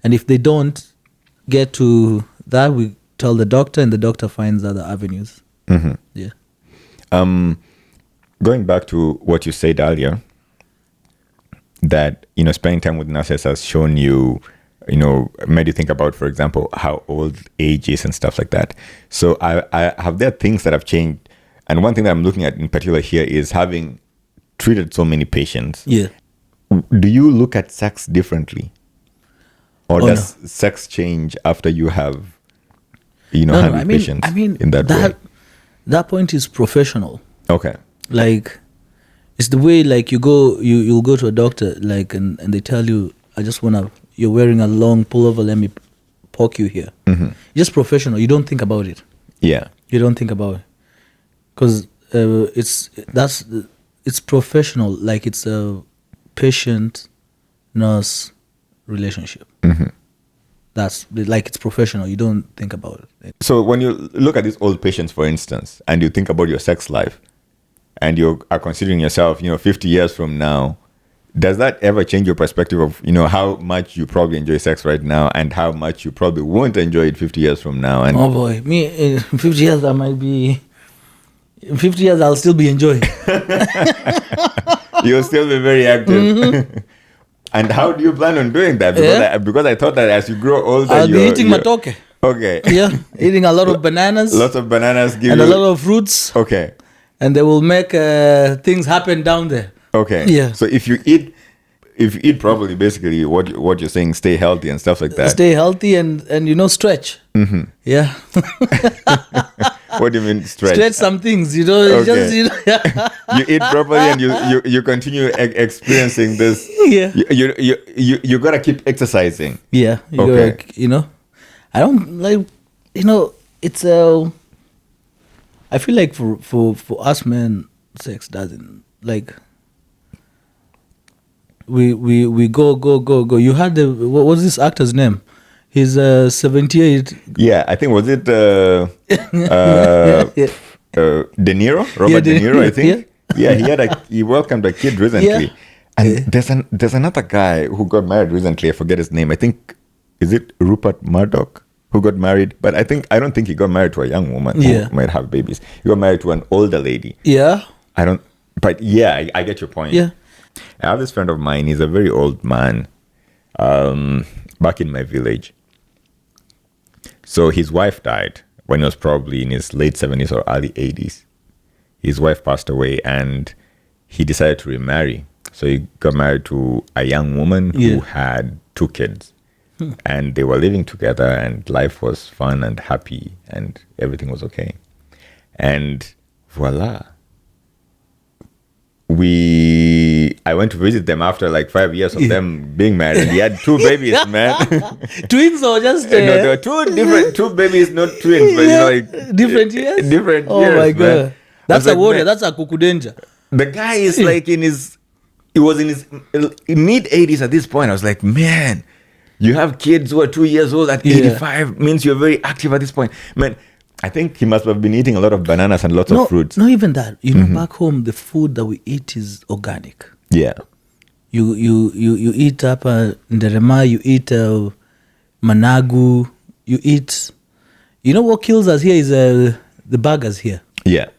and if they don't get to that, we tell the doctor, and the doctor finds other avenues. Mm-hmm. Yeah. Going back to what you said earlier, that spending time with nurses has shown you, made you think about, for example, how old age is and stuff like that. So I have there things that have changed, and one thing that I'm looking at in particular here is having treated so many patients. Yeah. Do you look at sex differently, or does sex change after you have, handled patients? In that way. That point is professional. Okay. Like, it's the way you'll go to a doctor and they tell you, you're wearing a long pullover, let me poke you here. Mm-hmm. Just professional. You don't think about it. Yeah. You don't think about it. Because it's professional. Like, it's a patient-nurse relationship. Mm-hmm. That's like, it's professional. You don't think about it. So when you look at these old patients, for instance, and you think about your sex life, and you are considering yourself, 50 years from now, does that ever change your perspective of, how much you probably enjoy sex right now and how much you probably won't enjoy it 50 years from now? And oh boy, me in 50 years, in 50 years, I'll still be enjoying. You'll still be very active. Mm-hmm. And how do you plan on doing that? Because I thought that as you grow older, I'll be eating matoke. Okay. Yeah, eating a lot of bananas. Lots of bananas and a lot of fruits. Okay. And they will make things happen down there. Okay. Yeah. So if you eat properly, basically what you're saying, stay healthy and stuff like that. Stay healthy and stretch. Mm-hmm. Yeah. What do you mean stretch? Stretch some things, Okay. Just, You eat properly and you continue experiencing this. Yeah. You gotta keep exercising. Yeah. I don't like. It's I feel like for us men, sex doesn't like. We go. You had what was this actor's name? He's 78. Yeah, I think was it De Niro, Robert De Niro, I think. Yeah, he welcomed a kid recently. Yeah. And there's another guy who got married recently. I forget his name. I think is it Rupert Murdoch who got married? But I don't think he got married to a young woman who might have babies. He got married to an older lady. Yeah. But yeah, I get your point. Yeah. I have this friend of mine. He's a very old man back in my village. So his wife died when he was probably in his late 70s or early 80s. His wife passed away and he decided to remarry. So he got married to a young woman who had 2 kids. And they were living together and life was fun and happy and everything was okay. And voila. I went to visit them after like 5 years of them being married. And he had 2 babies, man. Twins or just... No, there were 2 babies, not twins, but like... Different years? Different years, Oh my God. Man. That's a warrior. That's a kukudenja. The guy is like he was in his mid-80s at this point. I was like, man, you have kids who are 2 years old at 85 means you're very active at this point. Man, I think he must have been eating a lot of bananas and lots of fruits. Not even that. You know, back home, the food that we eat is organic. Yeah. You eat up nderema, you eat managu, you eat... You know what kills us here is the burgers here. Yeah.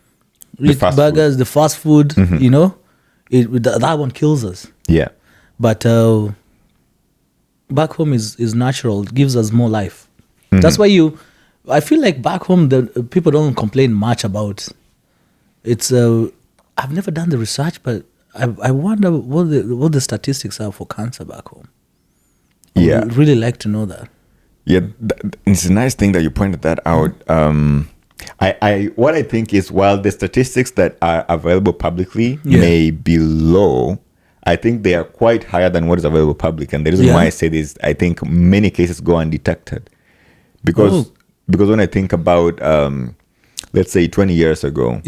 We eat burgers, the fast food, you know. That one kills us. Yeah. But back home is natural. It gives us more life. That's why I feel like back home, the people don't complain much about. It's. I've never done the research, but I wonder what the statistics are for cancer back home. Yeah, I'd really like to know that. Yeah, it's a nice thing that you pointed that out. What I think is while the statistics that are available publicly may be low, I think they are quite higher than what is available public. And the reason why I say this, I think many cases go undetected because when I think about, let's say 20 years ago,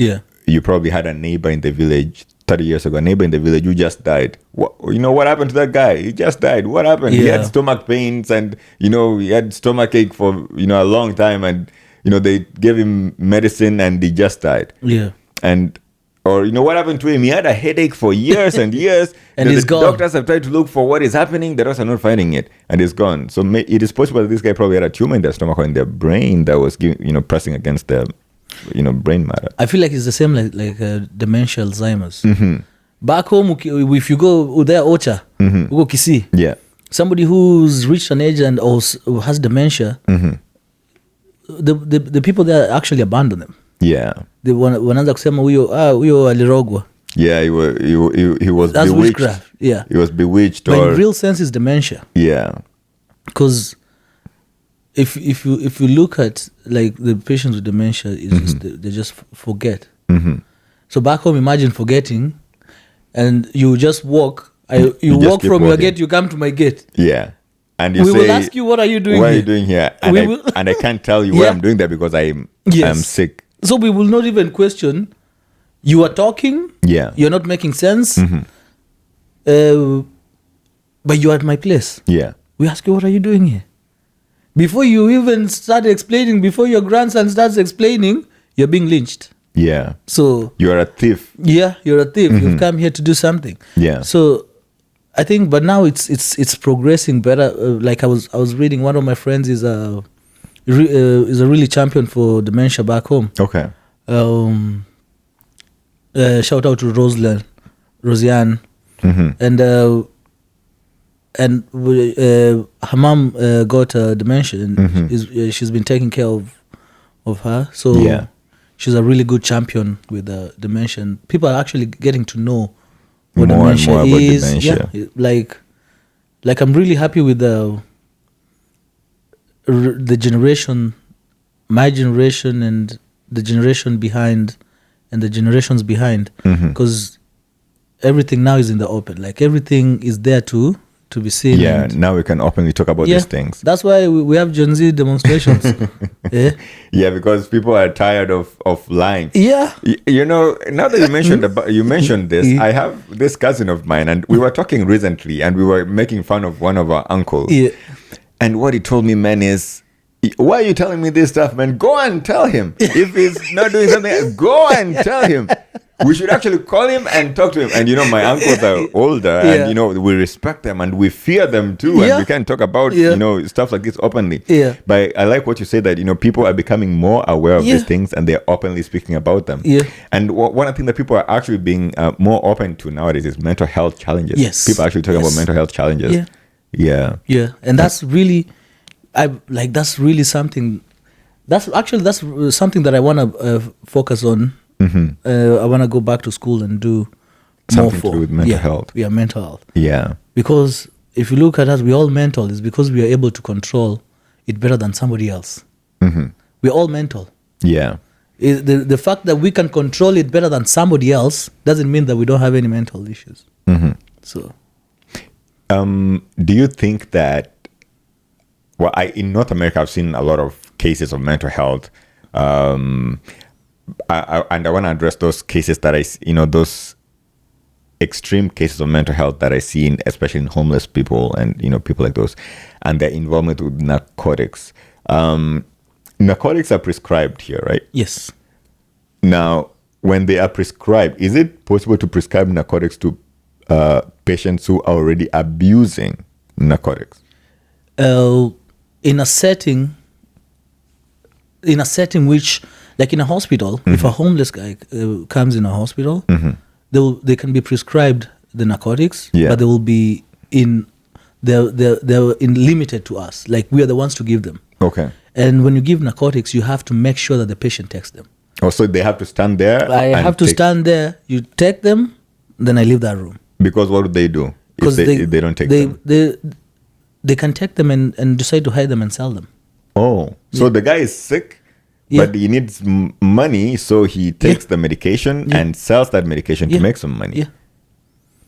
you probably had a neighbor in the village, 30 years ago, a neighbor in the village who just died. You know, what happened to that guy? He just died. What happened? He had stomach pains and, you know, he had stomach ache for, you know, a long time. And, you know, they gave him medicine and he just died. Yeah. Or, you know, what happened to him? He had a headache for years and years. And he's gone. Doctors have tried to look for what is happening. The doctors are not finding it. And it's gone. So it is possible that this guy probably had a tumor in their stomach or in their brain that was, pressing against their, brain matter. I feel like it's the same like dementia, Alzheimer's. Back home, if you go there, Ocha, you go Kisii. Yeah. Somebody who's reached an age and also has dementia, the people there actually abandon them. Yeah. They wanaanza kusema huyo alirogwa. Yeah, he was That's bewitched. Witchcraft. Yeah. He was bewitched. But in real sense, it's dementia. Yeah. Because if you look at like the patients with dementia, they just forget. So back home, imagine forgetting, and you just walk. You walk from walking. Your gate, you come to my gate. Yeah. And we will ask you, what are you doing what here? Are you doing here? And I can't tell you what I'm doing there because I'm sick. So we will not even question. You are talking. Yeah. You're not making sense. But you're at my place. Yeah. We ask you, what are you doing here? Before you even start explaining, before your grandson starts explaining, you're being lynched. Yeah. So you're a thief. Yeah, you're a thief. You've come here to do something. Yeah. So I think, but now it's progressing better. Like I was reading, one of my friends is a really champion for dementia back home. Okay. Shout out to Rosianne, and her mom got dementia, and she's been taking care of her. So she's a really good champion with dementia. People are actually getting to know what dementia is. Dementia. Yeah, like I'm really happy with the generation, my generation, and the generation behind, and the generations behind, because everything now is in the open. Like everything is there to to be seen. Yeah, now we can openly talk about these things. That's why we have Gen Z demonstrations. Yeah, because people are tired of lying. Yeah. You know, now that you mentioned this, I have this cousin of mine, and we were talking recently, and we were making fun of one of our uncles. Yeah. And what he told me, man, is, why are you telling me this stuff, man? Go and tell him. If he's not doing something, go and tell him. We should actually call him and talk to him. And, you know, my uncles are older and, you know, we respect them and we fear them too. And we can talk about, you know, stuff like this openly. Yeah. But I like what you say that, you know, people are becoming more aware of these things and they're openly speaking about them. Yeah. And one of the things that people are actually being more open to nowadays is mental health challenges. Yes. People are actually talking about mental health challenges. Yeah. Yeah. Yeah. And that's really, that's really something, that's something that I want to focus on. Mm-hmm. I want to go back to school and do something to do with mental health. Yeah, mental health. Yeah. Because if you look at us, we're all mental. It's because we are able to control it better than somebody else. Mm-hmm. We're all mental. Yeah. The fact that we can control it better than somebody else doesn't mean that we don't have any mental issues. Mm-hmm. So, do you think that? Well, in North America, I've seen a lot of cases of mental health. And I want to address those cases that those extreme cases of mental health that I see, especially in homeless people and, you know, people like those, and their involvement with narcotics. Narcotics are prescribed here, right? Yes. Now, when they are prescribed, is it possible to prescribe narcotics to patients who are already abusing narcotics? In a setting which, like in a hospital, if a homeless guy comes in a hospital, they can be prescribed the narcotics, but they will be they're limited to us. Like, we are the ones to give them. Okay. And when you give narcotics, you have to make sure that the patient takes them. Oh, so they have to stand there? I have to stand there. You take them, then I leave that room. Because what do they do if they don't take them? They can take them and decide to hide them and sell them. Oh, so the guy is sick, but he needs money, so he takes the medication and sells that medication to make some money. Yeah.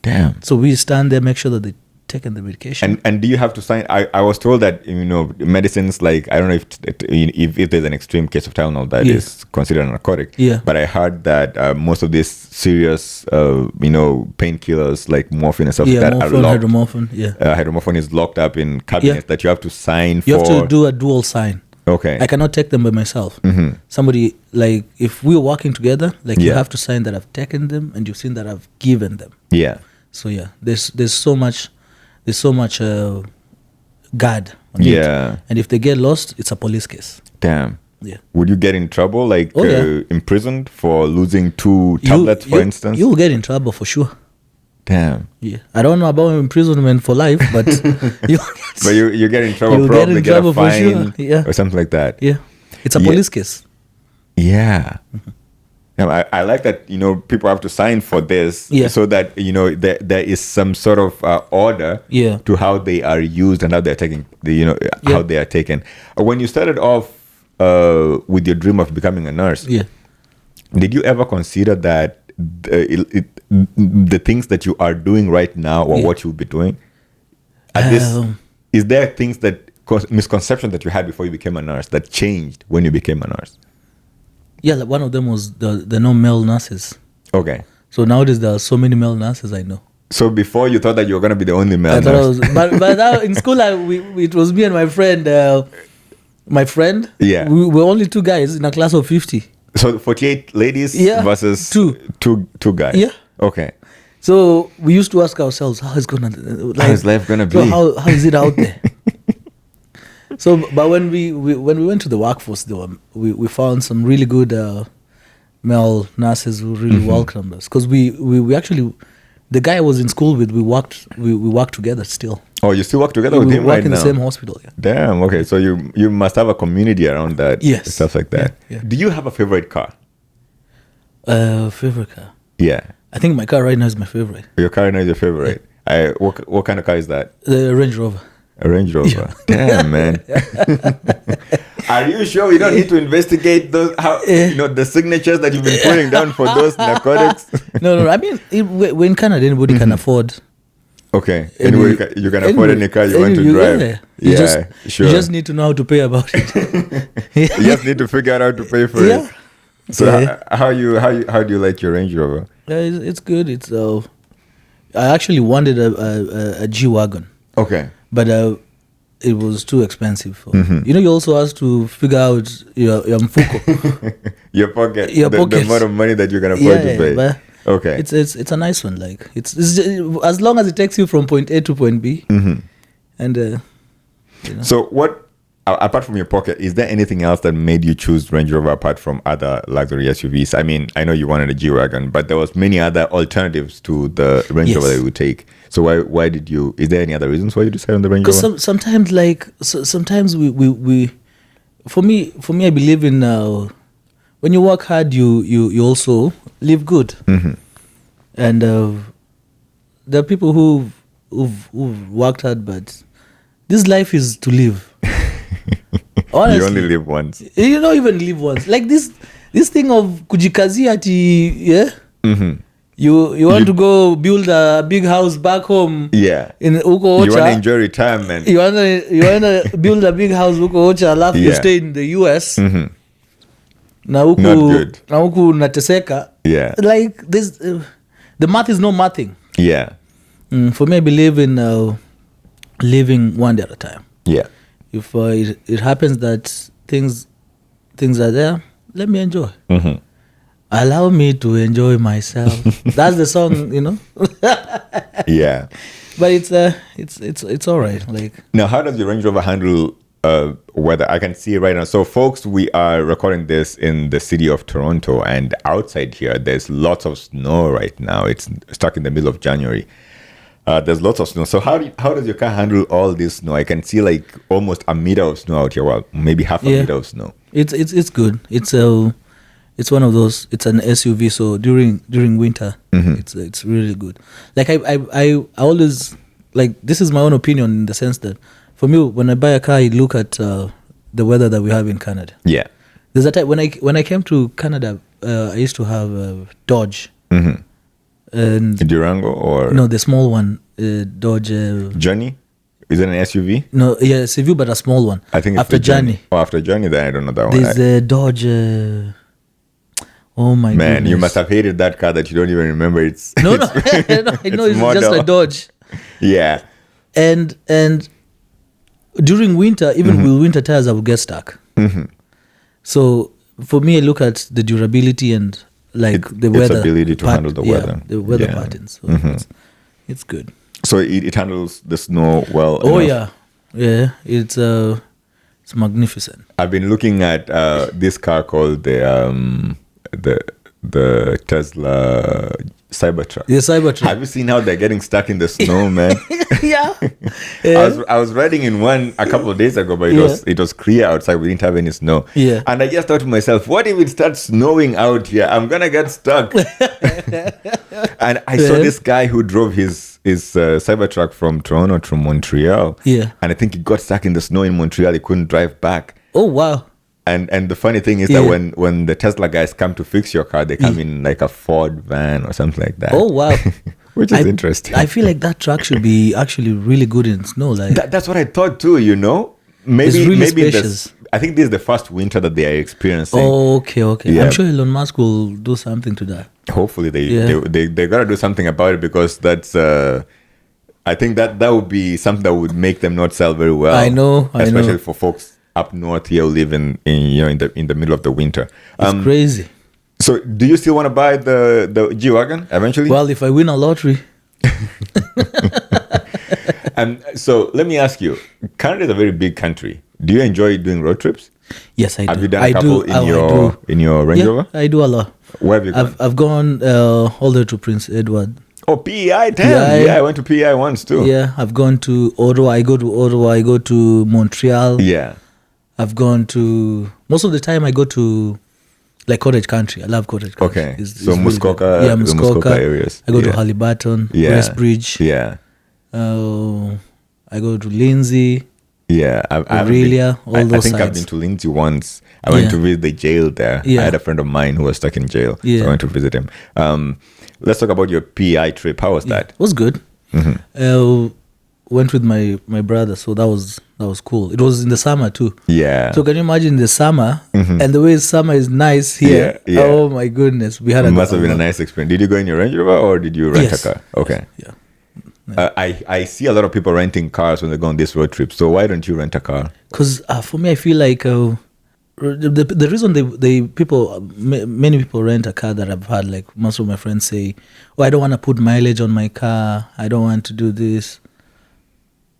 Damn. So we stand there, make sure that they taken the medication. And do you have to sign? I was told that, you know, medicines, like, I don't know if there's an extreme case of Tylenol that is considered a narcotic. Yeah. But I heard that most of these serious, painkillers like morphine and stuff like that are locked. Hydromorphine. Hydromorphine is locked up in cabinets that you have to sign for. You have to do a dual sign. Okay. I cannot take them by myself. Mm-hmm. Somebody, like, if we're working together, like, you have to sign that I've taken them and you've seen that I've given them. Yeah. So there's so much guard on it. And if they get lost, it's a police case. Damn. Yeah. Would you get in trouble, like imprisoned for losing 2 tablets, for instance? You'll get in trouble for sure. Damn. Yeah. I don't know about imprisonment for life, but you get in trouble, probably get a fine or something like that. Yeah. It's a police case. Yeah. Mm-hmm. I like that, you know, people have to sign for this so that, you know, there is some sort of order to how they are used and how they're taken, how they are taken. When you started off with your dream of becoming a nurse, did you ever consider that the things that you are doing right now or what you'll be doing? Is there things misconceptions that you had before you became a nurse that changed when you became a nurse? Yeah, like one of them was the no male nurses. Okay. So nowadays there are so many male nurses I know. So before you thought that you were going to be the only male nurse? But now in school it was me and my friend. Yeah. We were only 2 guys in a class of 50. So 48 ladies versus two guys. Yeah. Okay. So we used to ask ourselves, how is life gonna be? How is it out there? So, but when we went to the workforce, we found some really good male nurses who really welcomed us, because we actually, the guy I was in school with, we worked together still. Oh, you still work together with him right now? We work in the same hospital. Yeah. Damn. Okay, so you must have a community around that. Yes. Stuff like that. Yeah. Do you have a favorite car? Favorite car? Yeah. I think my car right now is my favorite. Your car right now is your favorite. Yeah. What kind of car is that? The Range Rover. A Range Rover. Yeah. Damn, man. Are you sure we don't need to investigate those? The signatures that you've been putting down for those narcotics? No. I mean, we're in Canada. Anybody can afford Okay. Anyway, you can afford any car you want to drive. Sure. You just need to know how to pay about it. You just need to figure out how to pay for it. So how do you like your Range Rover? It's good. It's I actually wanted a G-Wagon. Okay. But it was too expensive. You also have to figure out your mfuko. your pocket. The amount of money that you're going to afford to pay. But okay. It's a nice one. Like it's just, as long as it takes you from point A to point B. And So what, apart from your pocket, is there anything else that made you choose Range Rover apart from other luxury SUVs? I mean, I know you wanted a G-Wagon, but there was many other alternatives to the Range Rover that you would take. So why did you? Is there any other reasons why you decided on the Range Rover? Because sometimes we for me I believe in when you work hard you also live good. And there are people who've worked hard, but this life is to live. Honestly, you only live once. You don't even live once. Like this thing of kujikazi ati You want to go build a big house back home. Yeah. In Uko Ocha. You want to enjoy retirement. You want to build a big house Uko Ocha. Alafu you stay in the US. Na uku, not good. Na uku nateseka. Yeah. Like this, the math is no mathing. Yeah. For me, I believe in living one day at a time. Yeah. If it happens that things are there, let me enjoy. Allow me to enjoy myself. That's the song, Yeah. But it's all right. Like now, how does your Range Rover handle weather? I can see right now. So, folks, we are recording this in the city of Toronto, and outside here, there's lots of snow right now. It's stuck in the middle of January. There's lots of snow. So how does your car handle all this snow? I can see like almost a meter of snow out here. Well, maybe half a meter of snow. It's good. It's one of those. It's an SUV, so during winter, it's really good. Like I always, like, this is my own opinion in the sense that for me, when I buy a car, I look at the weather that we have in Canada. Yeah. There's a time when I came to Canada, I used to have a Dodge. And Durango or no, the small one, Dodge. Journey. Is it an SUV? No, yeah, SUV, but a small one. I think it's after Journey. Oh, after Journey, then I don't know that one. There's a Dodge. Oh my man, goodness. You must have hated that car that you don't even remember. No, I know it's just a Dodge. Yeah. And during winter, even with winter tires, I would get stuck. So for me, I look at the durability and the weather. Its ability to handle the weather. The weather patterns. So it's good. So it handles the snow well. Oh enough. Yeah. It's magnificent. I've been looking at this car called the Tesla Cybertruck. Yeah, Cybertruck. Have you seen how they're getting stuck in the snow, man? Yeah. I was riding in one a couple of days ago, but it was clear outside. We didn't have any snow. Yeah. And I just thought to myself, what if it starts snowing out here? I'm gonna get stuck. And I saw this guy who drove his Cybertruck from Toronto to Montreal. Yeah. And I think he got stuck in the snow in Montreal. He couldn't drive back. Oh wow. And the funny thing is that when the Tesla guys come to fix your car, they come in like a Ford van or something like that. Oh wow. Which is interesting. I feel like that truck should be actually really good in snow. Like that's what I thought too. Maybe it's really spacious. I think this is the first winter that they are experiencing. Oh, okay. Yeah. I'm sure Elon Musk will do something to that. Hopefully they gotta do something about it, because that's I think that would be something that would make them not sell very well. I know. Especially for folks up north here who live in the middle of the winter. It's crazy. So do you still want to buy the G-Wagon eventually? Well, if I win a lottery. And so let me ask you, Canada is a very big country. Do you enjoy doing road trips? Yes, I do. Have you done a couple in your Range Rover? I do a lot. Where have you gone? I've gone all the way to Prince Edward. Oh, PEI, damn. Yeah, I went to PEI once too. Yeah, I've gone to Ottawa. I go to Montreal. Yeah. I've gone to, most of the time I go to like cottage country. I love cottage country. Okay. So Muskoka, really Muskoka areas. I go to Haliburton, Westbridge. Yeah. I go to Lindsay. Yeah. Aurelia, all those I think sides. I've been to Lindsay once. I went to visit the jail there. Yeah. I had a friend of mine who was stuck in jail. Yeah. So I went to visit him. Let's talk about your PEI trip. How was that? It was good. Went with my brother, so that was cool. It was in the summer too. Yeah. So can you imagine the summer and the way summer is nice here? Yeah. Oh my goodness, we had it must have been a nice experience. Did you go in your Range Rover or did you rent a car? Okay. Yeah. I see a lot of people renting cars when they go on this road trip. So why don't you rent a car? Because for me, I feel like the reason many people rent a car that I've had, like most of my friends say, "Oh, I don't want to put mileage on my car. I don't want to do this."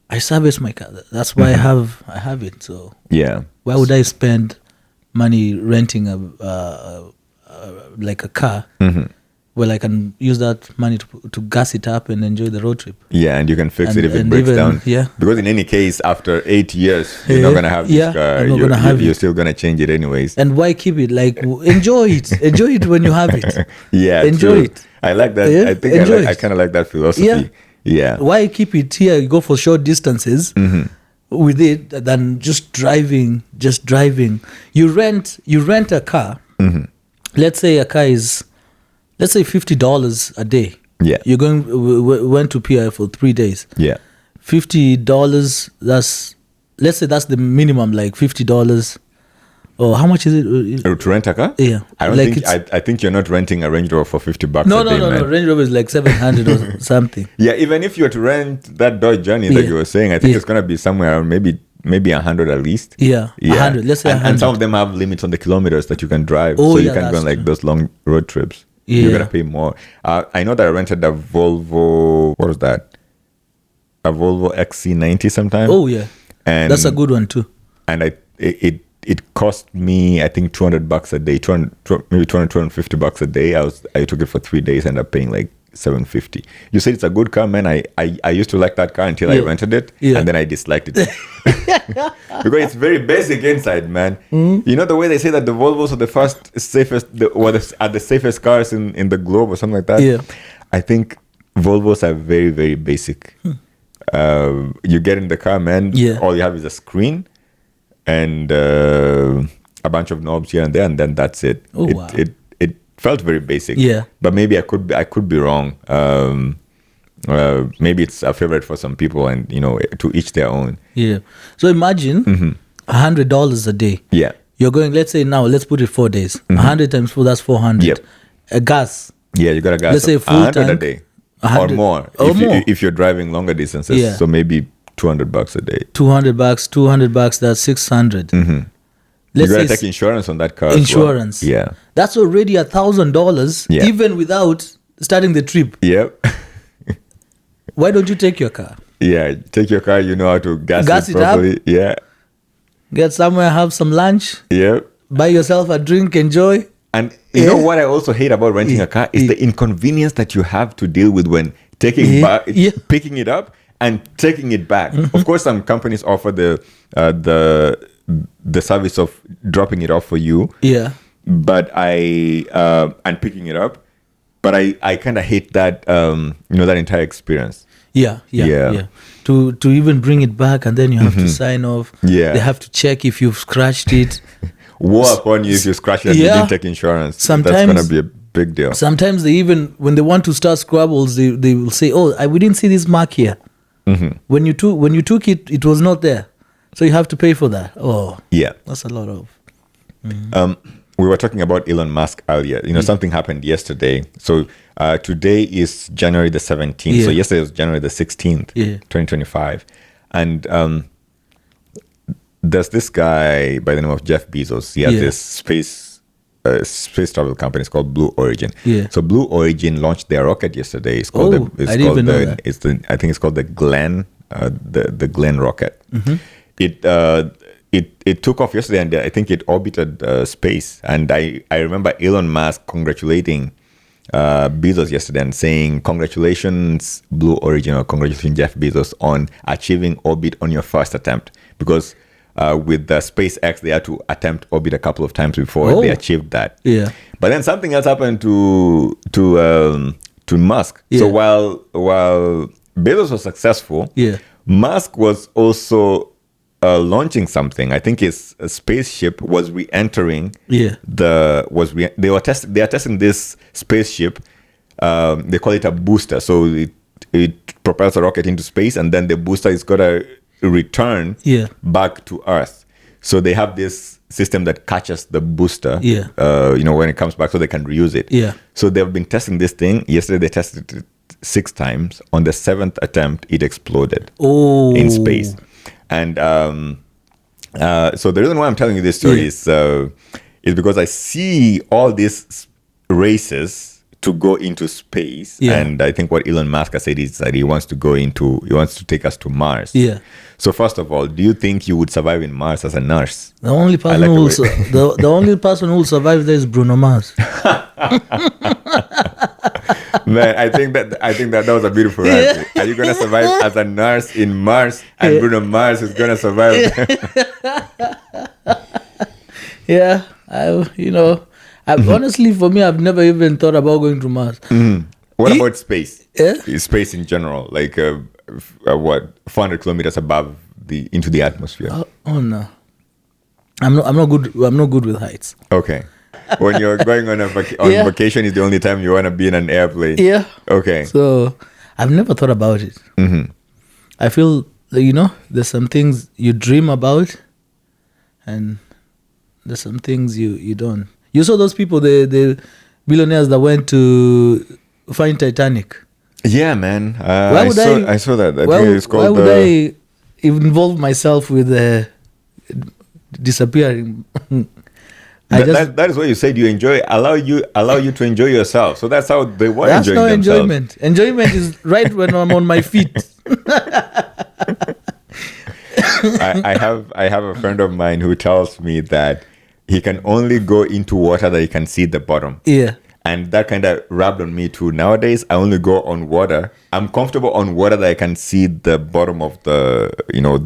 I service my car. That's why I have it. So yeah, why would I spend money renting like a car? Well, I can use that money to gas it up and enjoy the road trip. Yeah, and you can fix it if it breaks down. Yeah. Because in any case, after 8 years, you're not going to have this car. You're still going to change it anyways. And why keep it? Like, enjoy it. Enjoy it when you have it. Yeah, enjoy it. I like that. Yeah? I think I kind of like that philosophy. Yeah. Why keep it here? You go for short distances with it than just driving. You rent a car. Let's say a car is... Let's say $50 a day. Yeah. You're went to PI for 3 days. Yeah. $50, let's say that's the minimum, like $50. Or how much is it? To rent a car? Yeah. I think you're not renting a Range Rover for $50 a day. No. Range Rover is like $700 or something. Yeah, even if you were to rent that Dodge Journey that you were saying, I think it's going to be somewhere around maybe 100 at least. Yeah. 100. Let's say 100. And some of them have limits on the kilometers that you can drive. So you can go on like those long road trips. Yeah. You're going to pay more. I know that I rented a Volvo, what was that? A Volvo XC90 sometime. Oh, yeah. And that's a good one too. And it cost me, I think, $200 a day, maybe $250 a day. I took it for 3 days, ended up paying like $750. You said it's a good car, man. I used to like that car until I rented it, and then I disliked it. Because it's very basic inside, man. You know the way they say that the Volvos are the safest cars in the globe or something like that? Yeah. I think Volvos are very, very basic. You get in the car, man. Yeah. All you have is a screen and a bunch of knobs here and there, and then that's it. Oh, wow. It felt very basic. Yeah. But maybe I could be wrong. Maybe it's a favorite for some people, and to each their own. Yeah. So imagine $100 a day. Yeah. You're going. Let's say now. Let's put it 4 days. 100 times 4. That's 400. Yep. A gas. Yeah, you got a gas. Let's say full 100 tank, a day 100, or more. If you're driving longer distances. Yeah. So maybe $200 a day. $200. That's 600. You gotta take insurance on that car. Insurance. As well. Yeah. That's already $1,000. Yeah. Even without starting the trip. Yep. Why don't you take your car? Yeah, take your car. You know how to gas it properly. Up. Yeah. Get somewhere, have some lunch. Yep. Buy yourself a drink, enjoy. And you know what I also hate about renting a car is the inconvenience that you have to deal with when picking it up and taking it back. Of course, some companies offer the service of dropping it off for you. Yeah. But and picking it up. But I kind of hate that that entire experience. Yeah. To even bring it back, and then you have to sign off. Yeah. They have to check if you've scratched it. Woe upon you if you scratch it and you didn't take insurance. Sometimes that's going to be a big deal. Sometimes they even, when they want to start Scrabbles, they will say, we didn't see this mark here. When you took it, it was not there. So you have to pay for that. Oh, yeah. That's a lot of... We were talking about Elon Musk earlier. Something happened yesterday. So today is January the 17th. Yeah. So yesterday was January the 16th, 2025. And there's this guy by the name of Jeff Bezos. He has this space travel company. It's called Blue Origin. Yeah. So Blue Origin launched their rocket yesterday. It's called I think it's called the Glen, the Glen rocket. It took off yesterday, and I think it orbited space. And I remember Elon Musk congratulating Bezos yesterday and saying, "Congratulations, Blue Origin," or "Congratulations, Jeff Bezos, on achieving orbit on your first attempt." Because with the SpaceX, they had to attempt orbit a couple of times before they achieved that. Yeah. But then something else happened to Musk. Yeah. So while Bezos was successful, Musk was also launching something. I think his spaceship was re-entering. They are testing this spaceship. They call it a booster. So it propels a rocket into space, and then the booster is got to return back to Earth. So they have this system that catches the booster, when it comes back, so they can reuse it. Yeah. So they've been testing this thing. Yesterday they tested it 6 times. On the 7th attempt, it exploded in space. And so the reason why I'm telling you this story is because I see all these races to go into space, and I think what Elon Musk has said is that he wants to take us to Mars. Yeah. So first of all, do you think you would survive in Mars as a nurse? The only person the only person who will survive there is Bruno Mars. Man, I think that was a beautiful answer. Are you gonna survive as a nurse in Mars, and Bruno Mars is gonna survive? Yeah, honestly, for me, I've never even thought about going to Mars. What about space? Yeah? Space in general, like 400 kilometers above into the atmosphere. Oh no, I'm not good. I'm not good with heights. Okay, when you're going on vacation, is the only time you want to be in an airplane. Yeah. Okay. So I've never thought about it. I feel there's some things you dream about, and there's some things you don't. You saw those people, the billionaires that went to find Titanic. Yeah, man. I saw that. I think it's called. Why would I involve myself with disappearing? That is what you said. You enjoy. Allow you to enjoy yourself. So that's how they were enjoying themselves. That's no enjoyment. Enjoyment is right when I'm on my feet. I have a friend of mine who tells me that he can only go into water that he can see the bottom. Yeah. And that kind of rubbed on me too. Nowadays, I only go on water. I'm comfortable on water that I can see the bottom of the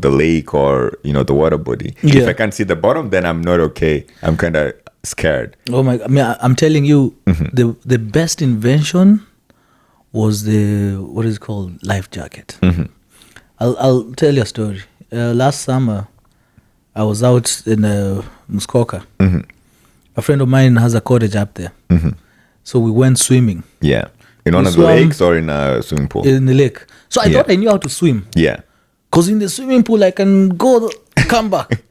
lake or, the water body. Yeah. If I can't see the bottom, then I'm not okay. I'm kind of scared. Oh my God. I mean, I'm telling you, the best invention was what is it called? Life jacket. I'll tell you a story. Last summer, I was out in Muskoka. A friend of mine has a cottage up there. So we went swimming. Yeah. In one of the lakes or in a swimming pool? In the lake. So I thought I knew how to swim. Yeah. Because in the swimming pool, I can go, come back.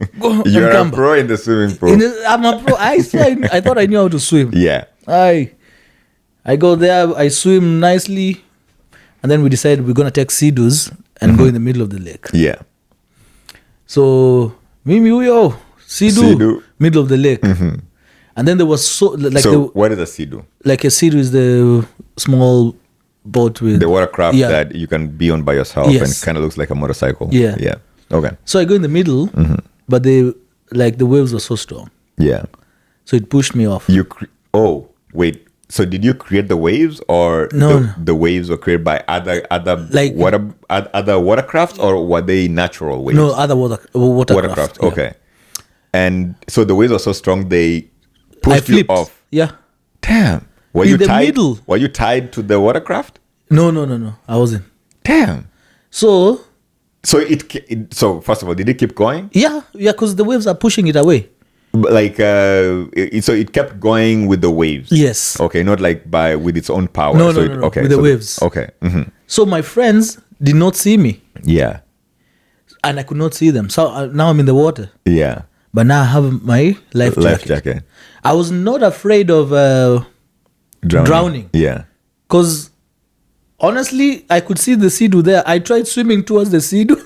You're a pro in the swimming pool. I'm a pro. I thought I knew how to swim. Yeah. I go there, I swim nicely. And then we decided we're going to take sea-doos and go in the middle of the lake. Yeah. So, sea-doo, middle of the lake. And then there was what is a sea-doo? Like a sea-doo is the small boat with the watercraft that you can be on by yourself and it kind of looks like a motorcycle. Yeah. Yeah. Okay. So I go in the middle, but the waves were so strong. Yeah. So it pushed me off. Wait. So did you create the waves, or the waves were created by other watercrafts, or were they natural waves? No, other watercraft. Yeah. Okay. And so the waves were so strong they pushed you off. Yeah. Damn. Were you tied to the watercraft? No. I wasn't. Damn. So first of all, did it keep going? Yeah, because the waves are pushing it away. Like so it kept going with the waves. Yes. Okay, not like with its own power. No. Okay, with the waves. Okay. So my friends did not see me. Yeah. And I could not see them. So now I'm in the water. Yeah. But now I have my life jacket. I was not afraid of drowning. Yeah. Because honestly, I could see the sea-doo there. I tried swimming towards the sea-doo.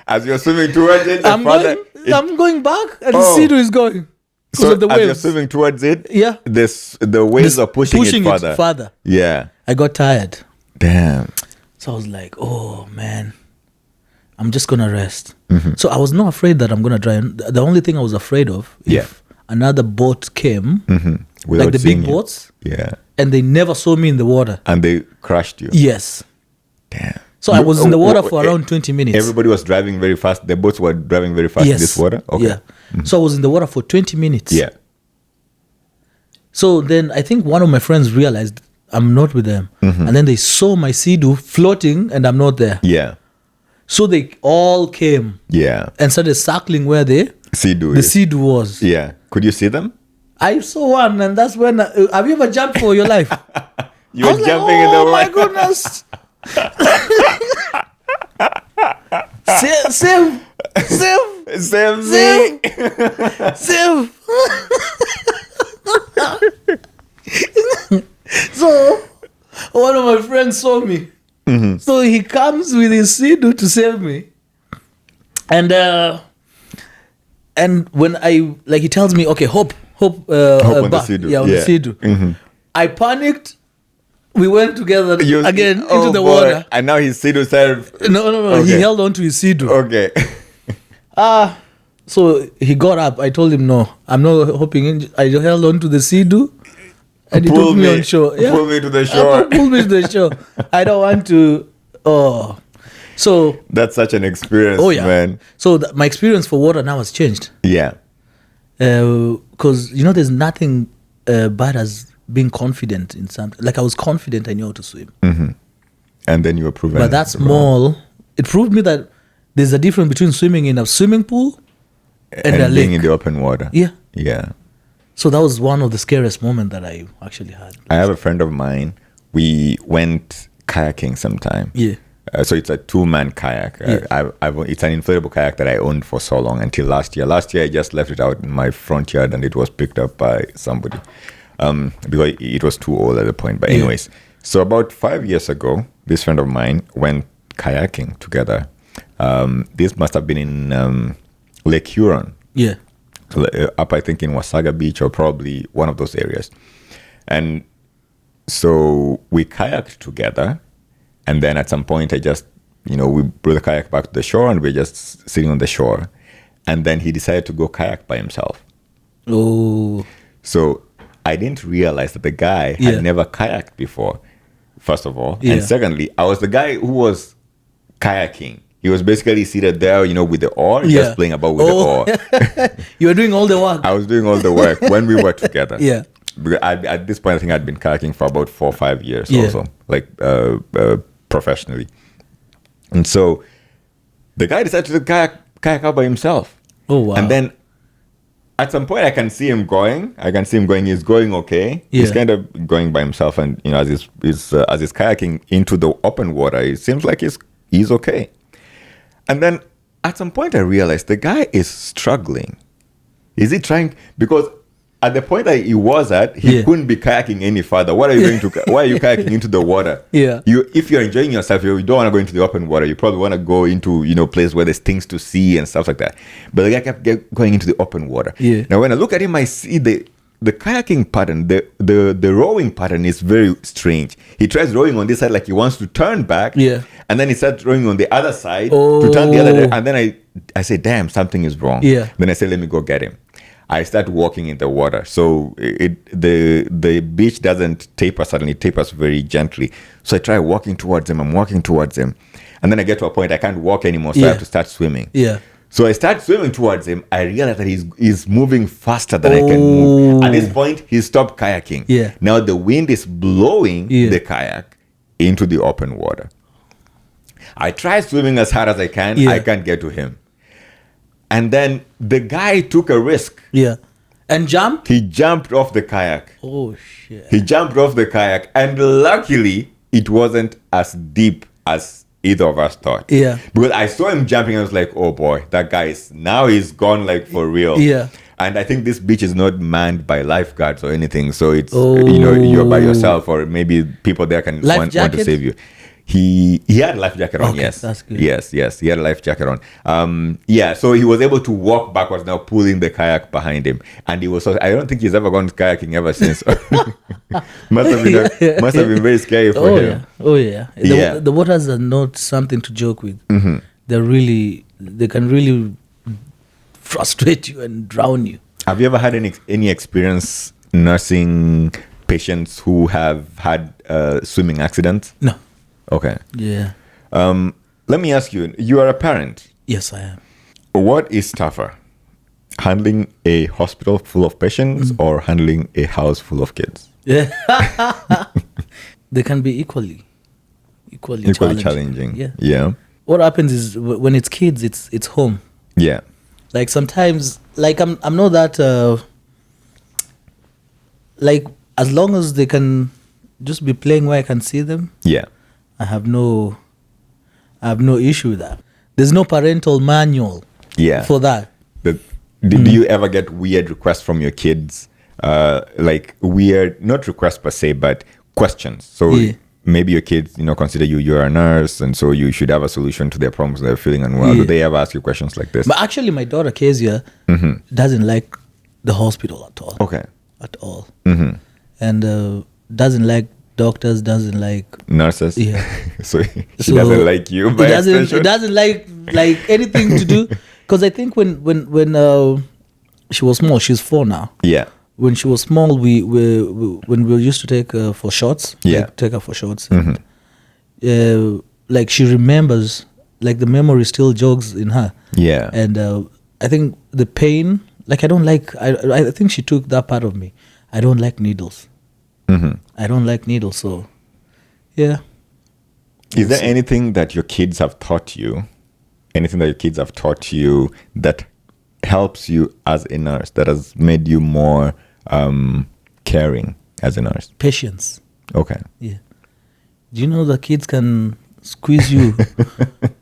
As you're swimming towards it, I'm going back and the sea-doo is going. So as you're swimming towards it, the waves are pushing it further. Yeah. I got tired. Damn. So I was like, oh man, I'm just going to rest. So I was not afraid that I'm going to drown. The only thing I was afraid of, if another boat came, like the big boats, and they never saw me in the water. And they crushed you. Yes. Damn. So I was in the water for around 20 minutes. Everybody was driving very fast. The boats were driving very fast in this water? Okay. Yeah. So I was in the water for 20 minutes. Yeah. So then I think one of my friends realized I'm not with them. And then they saw my sea-doo floating and I'm not there. Yeah. So they all came. Yeah. And started circling where the sea-doo was. Yeah. Could you see them? I saw one, and that's when... have you ever jumped for your life? You were jumping in the water. Oh my goodness. Save. So one of my friends saw me. Mm-hmm. So he comes with his Sidu to save me. And when he tells me, okay, hop on back. the Sidu. Yeah, on the Sidu. Mm-hmm. I panicked. We went together again into the water. And now his Sidu served. No. Okay. He held on to his Sidu. Okay. So he got up. I told him, no, I'm not hopping in. I held on to the Sidu. And he took me on shore. Yeah. Pull me to the shore. Pull me to the shore. I don't want to. So that's such an experience, man. So my experience for water now has changed. Yeah. Because, there's nothing bad as being confident in something. Like I was confident I knew how to swim. Mm-hmm. And then you were proven. But that's more. It proved me that there's a difference between swimming in a swimming pool and a lake. Being in the open water. Yeah. Yeah. So that was one of the scariest moments that I actually had. I have a friend of mine. We went kayaking sometime. Yeah. So it's a 2-man kayak. Yeah. It's an inflatable kayak that I owned for so long until last year. Last year, I just left it out in my front yard and it was picked up by somebody because it was too old at the point. But anyways, so about 5 years ago, this friend of mine went kayaking together. This must have been in Lake Huron. Yeah. Up, I think, in Wasaga Beach or probably one of those areas. And so we kayaked together. And then at some point, I just, we brought the kayak back to the shore and we're just sitting on the shore. And then he decided to go kayak by himself. Oh. So I didn't realize that the guy had never kayaked before, first of all. Yeah. And secondly, I was the guy who was kayaking. He was basically seated there, with the oar, just playing about with the oar. You were doing all the work. I was doing all the work when we were together. Yeah. Because at this point, I think I'd been kayaking for about 4 or 5 years also, like professionally. And so the guy decided to kayak out by himself. Oh, wow. And then at some point, I can see him going. He's going okay. Yeah. He's kind of going by himself. And, as he's kayaking into the open water, it seems like he's okay. And then at some point, I realized the guy is struggling. Is he trying? Because at the point that he was at, he couldn't be kayaking any further. What are you going to? Why are you kayaking into the water? Yeah. If you're enjoying yourself, you don't want to go into the open water. You probably want to go into place where there's things to see and stuff like that. But the guy kept going into the open water. Yeah. Now when I look at him, I see the kayaking pattern, the rowing pattern is very strange. He tries rowing on this side like he wants to turn back. Yeah. And then he starts rowing on the other side to turn the other. And then I say, damn, something is wrong. Yeah. Then I say, let me go get him. I start walking in the water. So the beach doesn't taper suddenly, it tapers very gently. So I try walking towards him. I'm walking towards him. And then I get to a point I can't walk anymore. So I have to start swimming. Yeah. So I start swimming towards him. I realize that he's moving faster than I can move. At this point, he stopped kayaking. Yeah. Now the wind is blowing the kayak into the open water. I try swimming as hard as I can. Yeah. I can't get to him. And then the guy took a risk. Yeah. And jumped? He jumped off the kayak. Oh, shit. He jumped off the kayak. And luckily, it wasn't as deep as either of us thought. Yeah. Because I saw him jumping. I was like, oh boy, that guy he's gone like for real. Yeah. And I think this beach is not manned by lifeguards or anything. So it's, you're by yourself or maybe people there can want to save you. He had a life jacket on, yes. That's good. Yes, he had a life jacket on. So he was able to walk backwards now, pulling the kayak behind him. And he was I don't think he's ever gone kayaking ever since. must have been very scary for him. Yeah. The waters are not something to joke with. Mm-hmm. They can really frustrate you and drown you. Have you ever had any experience nursing patients who have had swimming accidents? No. Okay. Yeah. Let me ask you, you are a parent. Yes, I am. What is tougher? Handling a hospital full of patients or handling a house full of kids? Yeah. They can be equally challenging. Yeah. What happens is when it's kids, it's home. Yeah. Like sometimes, like I'm not that like as long as they can just be playing where I can see them. Yeah. I have no issue with that. There's no parental manual for that. Do you ever get weird requests from your kids? Like weird, not requests per se, but questions. So maybe your kids, consider you're a nurse, and so you should have a solution to their problems. They're feeling unwell. Do they ever ask you questions like this? But actually, my daughter Kezia doesn't like the hospital at all. Okay. At all. And doesn't like doctors, doesn't like nurses. Yeah. so she doesn't like you. It doesn't like anything to do. Because I think when she was small, she's 4 now. Yeah. When she was small, when we used to take her for shots. Take her for shots. And, like she remembers, like the memory still jogs in her. Yeah. And I think the pain, like I don't like. I think she took that part of me. I don't like needles. I don't like needles. So, yeah. Is there anything that your kids have taught you? Anything that your kids have taught you that helps you as a nurse, that has made you more caring as a nurse? Patience. Okay. Yeah. Do you know that kids can squeeze you?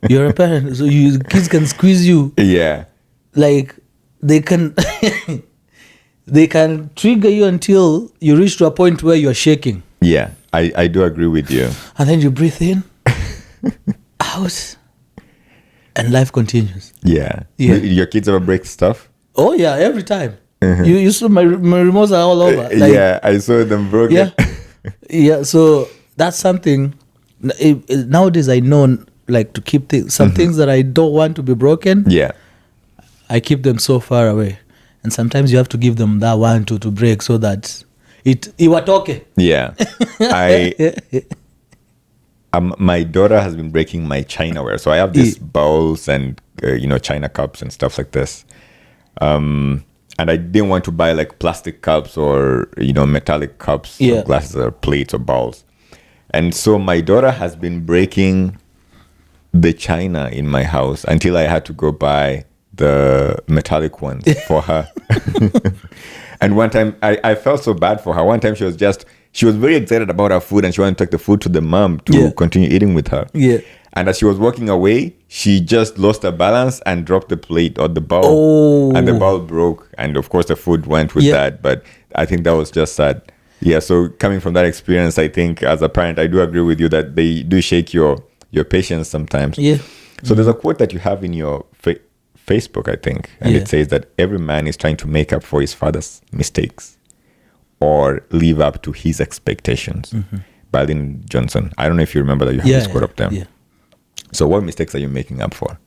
You're a parent, so kids can squeeze you. Yeah. Like they can they can trigger you until you reach to a point where you're shaking. Yeah, I do agree with you. And then you breathe in, out, and life continues. Yeah. Your kids ever break stuff? Oh yeah, every time. You saw my remotes are all over. Like, yeah, I saw them broken. Yeah. Yeah, so that's something. Nowadays I know, like, to keep some things that I don't want to be broken. Yeah. I keep them so far away. And sometimes you have to give them that one to break so that iwatoke. Yeah. My daughter has been breaking my chinaware. So I have these bowls and, china cups and stuff like this. And I didn't want to buy like plastic cups or, metallic cups or glasses or plates or bowls. And so my daughter has been breaking the china in my house until I had to go buy the metallic ones for her. And one time I felt so bad for her. One time she was very excited about her food and she wanted to take the food to the mom to continue eating with her. Yeah. And as she was walking away, she just lost her balance and dropped the plate or the bowl. Oh. And the bowl broke. And of course the food went with that. But I think that was just sad. Yeah, so coming from that experience, I think as a parent, I do agree with you that they do shake your patience sometimes. Yeah. So there's a quote that you have in your Facebook, I think, and it says that every man is trying to make up for his father's mistakes or live up to his expectations. By Lyndon Johnson. I don't know if you remember that you have this quote up there. Yeah. So what mistakes are you making up for?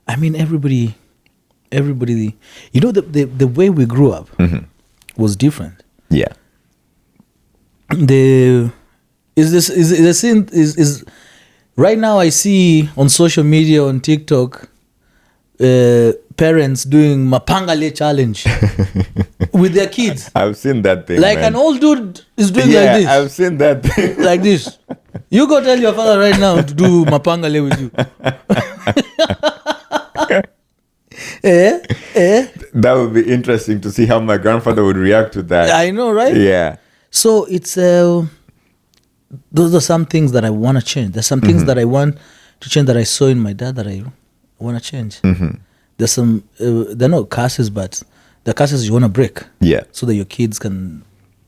I mean, everybody, the way we grew up was different. Yeah. Right now I see on social media, on TikTok, parents doing mapangale challenge with their kids. I've seen that thing. Like, man, an old dude is doing like this. I've seen that thing. Like this. You go tell your father right now to do mapangale with you. That would be interesting to see how my grandfather would react to that. I know, right? Yeah. So it's those are some things that I want to change. There's some things that I want to change that I saw in my dad that I want to change. There's some they're not curses, but the curses you want to break. Yeah. So that your kids can.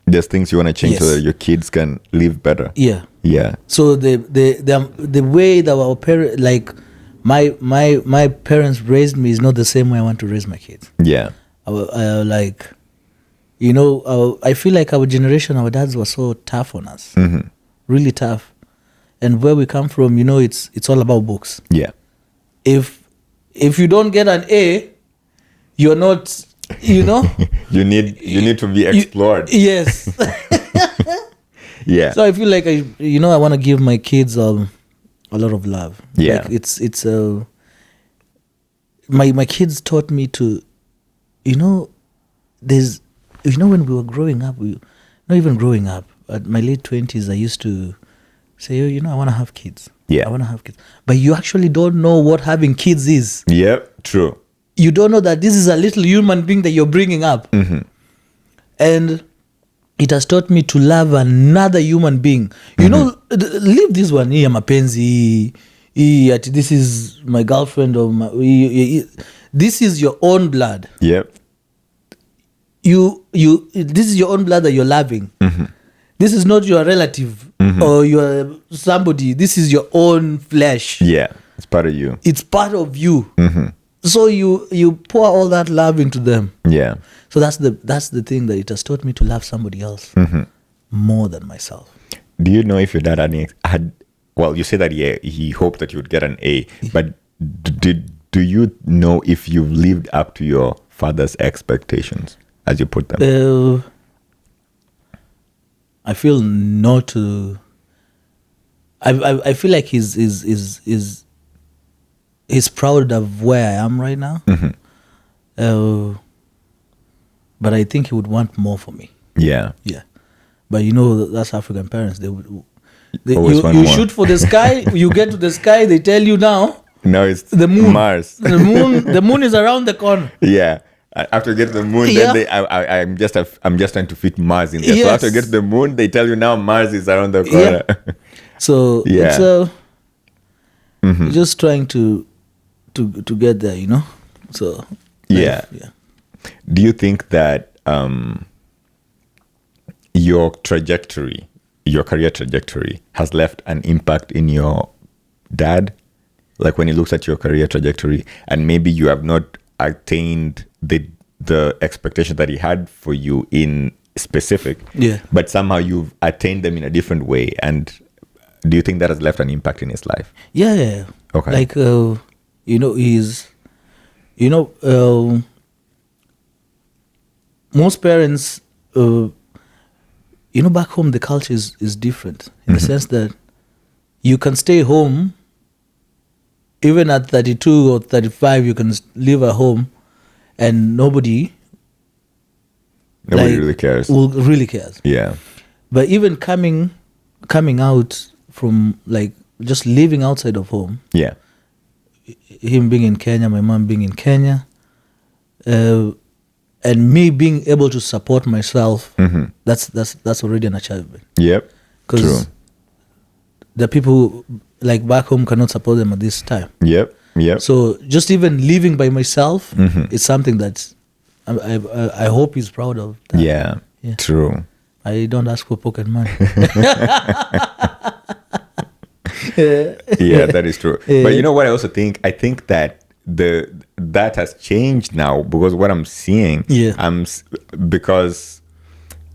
There's things you want to change so that your kids can live better. Yeah. Yeah. So the way that our parents, like my parents raised me is not the same way I want to raise my kids. Yeah. I feel like our generation, our dads were so tough on us, really tough. And where we come from, it's all about books. Yeah. If you don't get an A, you're not, you need to be explored. Yes. Yeah. So I feel like I want to give my kids a lot of love. Yeah. Like it's my kids taught me to, there's. When we were growing up, not even growing up, at my late 20s, I used to say, I want to have kids. Yeah. I want to have kids. But you actually don't know what having kids is. Yep, true. You don't know that this is a little human being that you're bringing up. And it has taught me to love another human being. You know, leave this one here, mapenzi. This is my girlfriend or this is your own blood. Yep. This is your own blood that you're loving. This is not your relative or your somebody. This is your own flesh. Yeah, it's part of you. It's part of you. So you pour all that love into them. Yeah. So that's the thing that it has taught me to love somebody else more than myself. Do you know if your dad had well, you say that he hoped that you would get an A, but do you know if you've lived up to your father's expectations, as you put them? I feel not. I feel like he's proud of where I am right now. But I think he would want more for me. Yeah. Yeah. But you know, that's African parents. You shoot for the sky, you get to the sky, they tell you now. No, it's the moon. Mars. The moon is around the corner. Yeah. After you get to the moon, then I'm just trying to fit Mars in there. Yes. So after you get to the moon, they tell you now Mars is around the corner. Yeah. So it's just trying to get there, you know. So yeah. Do you think that your career trajectory has left an impact in your dad? Like when he looks at your career trajectory and maybe you have not attained the expectation that he had for you in specific, but somehow you've attained them in a different way. And do you think that has left an impact in his life? Yeah. Okay. Like, most parents, back home, the culture is different in the sense that you can stay home. Even at 32 or 35, you can live at home and nobody really cares. Really cares. Yeah. But even coming out from like just living outside of home. Yeah. Him being in Kenya, my mom being in Kenya, and me being able to support myself, that's already an achievement. Yep. Because the people like back home cannot support them at this time. Yep. So just even living by myself is something that I hope he's proud of. That. Yeah. True. I don't ask for pocket money. Yeah, that is true. But you know what I also think? I think that that has changed now because what I'm seeing, because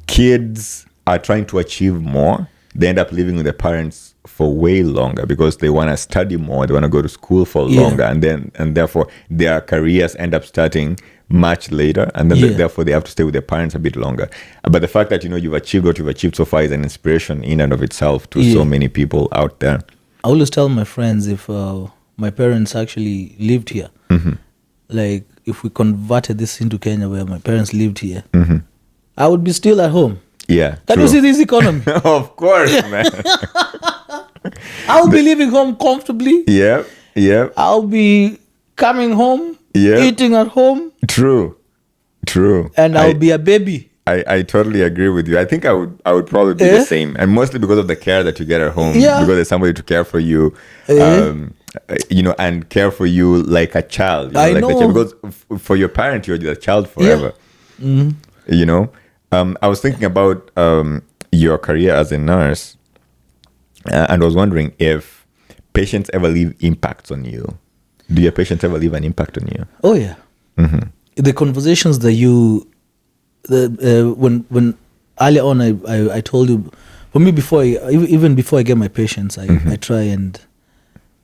kids are trying to achieve more, they end up living with their parents for way longer because they want to study more, they want to go to school for longer, and therefore their careers end up starting much later, and then therefore they have to stay with their parents a bit longer. But the fact that you've achieved what you've achieved so far is an inspiration in and of itself to so many people out there. I always tell my friends, if my parents actually lived here, like if we converted this into Kenya where my parents lived here, I would be still at home. Yeah. Can you see this economy? Of course, man. I'll be living home comfortably. Yeah. I'll be coming home, eating at home. True. And I'll be a baby. I totally agree with you. I think I would probably be the same, and mostly because of the care that you get at home. Because there's somebody to care for you, and care for you like a child. I know. Because for your parent, you're the child forever. I was thinking about your career as a nurse, and I was wondering if patients ever leave impacts on you. Do your patients ever leave an impact on you? Oh yeah. The conversations that when earlier on I told you, for me before I get my patients, I try and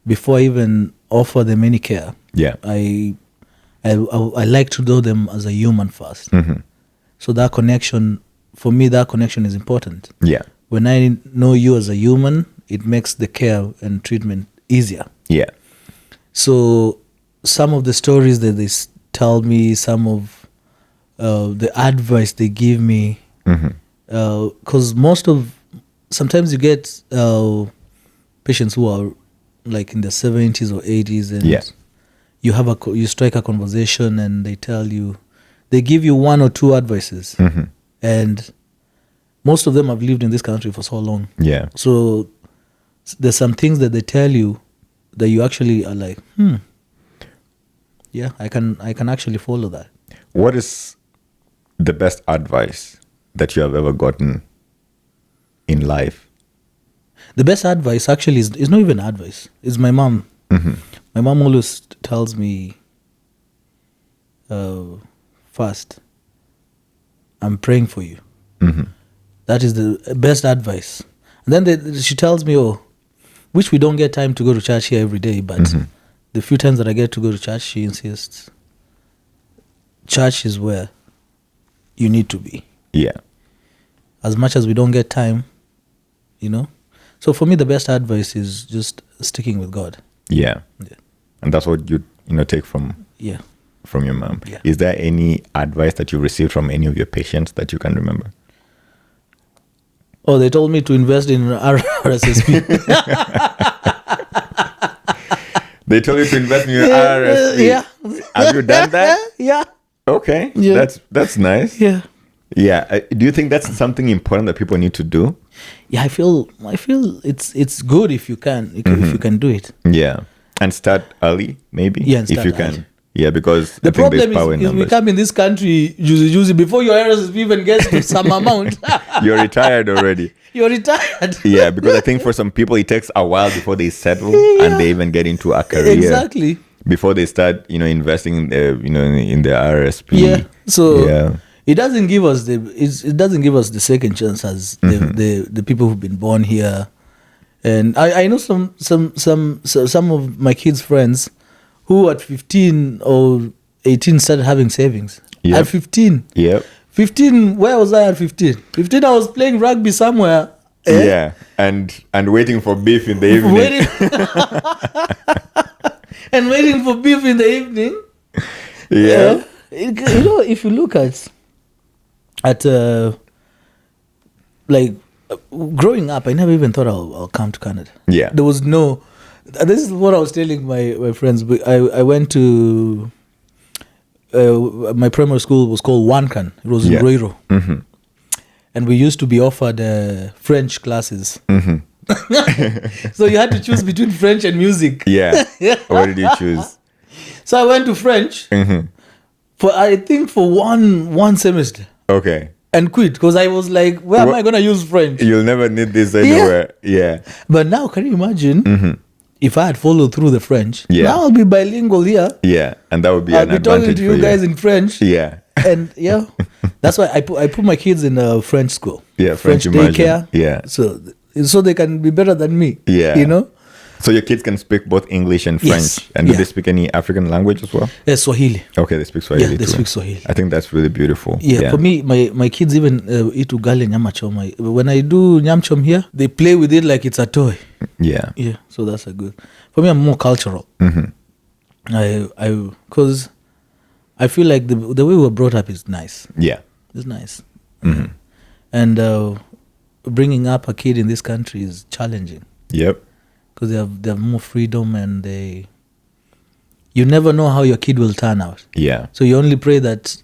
before I even offer them any care, I like to know them as a human first. So that connection, for me, is important. Yeah. When I know you as a human, it makes the care and treatment easier. Yeah. So some of the stories that they tell me, some of the advice they give me, because sometimes you get patients who are like in their 70s or 80s, and you strike a conversation and they tell you, they give you one or two advices, and most of them have lived in this country for so long. Yeah. So there's some things that they tell you that you actually are like, yeah, I can actually follow that. What is the best advice that you have ever gotten in life? The best advice actually is not even advice. It's my mom. Mm-hmm. My mom always tells me, first, I'm praying for you. Mm-hmm. That is the best advice. And then she tells me, which we don't get time to go to church here every day, but the few times that I get to go to church, she insists, church is where you need to be. Yeah. As much as we don't get time, So for me, the best advice is just sticking with God. Yeah. And that's what you take from from your mom. Yeah. Is there any advice that you received from any of your patients that you can remember? Oh, they told me to invest in RRSP. They told you to invest in your RRSP. Yeah. Have you done that? Yeah. Okay. Yeah. That's nice. Yeah. Yeah. Do you think that's something important that people need to do? Yeah, I feel it's good if you can if you can do it. Yeah. And start early, maybe. Yeah, and if you start can. Yeah, because the problem is we come in this country usually before your RRSP even gets to some amount. You're retired already. You're retired. Yeah, because I think for some people it takes a while before they settle and they even get into a career. Exactly. Before they start, investing in the, in the RRSP. Yeah. So it doesn't give us the second chance as the people who've been born here. And I know some of my kids' friends who at 15 or 18 started having savings. Yep. At 15. Yep. 15, where was I at 15? 15, I was playing rugby somewhere. Yeah, and waiting for beef in the evening. And waiting for beef in the evening. Yeah. If you look at growing up, I never even thought I'll come to Canada. Yeah. There was no... This is what I was telling my friends. I went to... my primary school was called Wankan. It was in Roiro. Mm-hmm. And we used to be offered French classes. Mm-hmm. So you had to choose between French and music. Yeah. What did you choose? So I went to French for one semester. Okay. And quit because I was like, where am I going to use French? You'll never need this anywhere. Yeah. But now, can you imagine if I had followed through the French? Yeah. Now I'll be bilingual here. Yeah. And that would be an advantage for you. I'll be talking to you guys in French. Yeah. And that's why I put my kids in a French school. Yeah, French daycare. Yeah. So they can be better than me. Yeah. So your kids can speak both English and French. Yes. And do they speak any African language as well? Swahili. Okay, they speak Swahili they speak Swahili. I think that's really beautiful. Yeah. For me, my kids even eat ugali nyama choma. When I do nyam chom here, they play with it like it's a toy. Yeah. Yeah, so that's a good... For me, I'm more cultural. Because I feel like the way we were brought up is nice. Yeah. It's nice. And bringing up a kid in this country is challenging. Yep. Because they have more freedom and you never know how your kid will turn out. Yeah. So you only pray that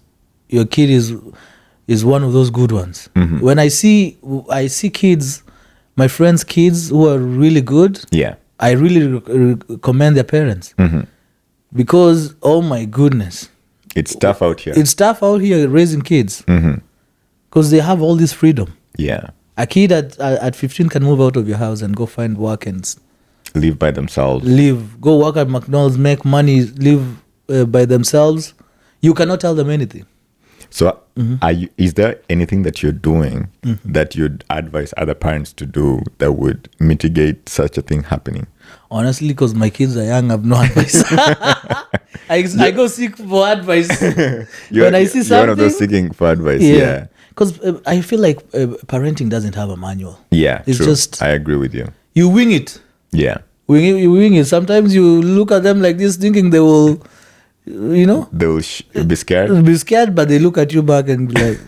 your kid is one of those good ones. When I see kids, my friends' kids who are really good, I really commend their parents. Because, oh my goodness. It's tough out here. It's tough out here raising kids. Because they have all this freedom. Yeah. A kid at 15 can move out of your house and go find work and live by themselves. Go work at McDonald's, make money, live by themselves. You cannot tell them anything. So is there anything that you're doing that you'd advise other parents to do that would mitigate such a thing happening? Honestly, because my kids are young, I have no advice. I go seek for advice. When I see something... You're one of those seeking for advice, yeah. Because I feel like parenting doesn't have a manual. Yeah, it's true. Just... I agree with you. You wing it. Yeah. You wing it. Sometimes you look at them like this thinking they will... they will be scared. Be scared, but they look at you back and be like,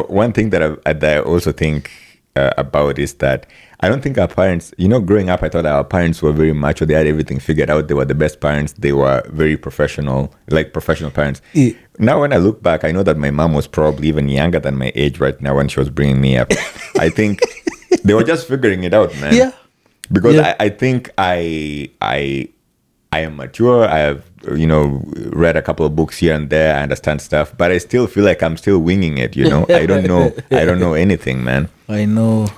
one thing that I also think about is that I don't think our parents, growing up, I thought our parents were very macho. They had everything figured out. They were the best parents. They were very professional, like professional parents. Yeah. Now, when I look back, I know that my mom was probably even younger than my age right now when she was bringing me up. I think they were just figuring it out, man. Yeah. Because I think I am mature. I have, read a couple of books here and there. I understand stuff, but I still feel like I'm still winging it. I don't know. I don't know anything, man. I know.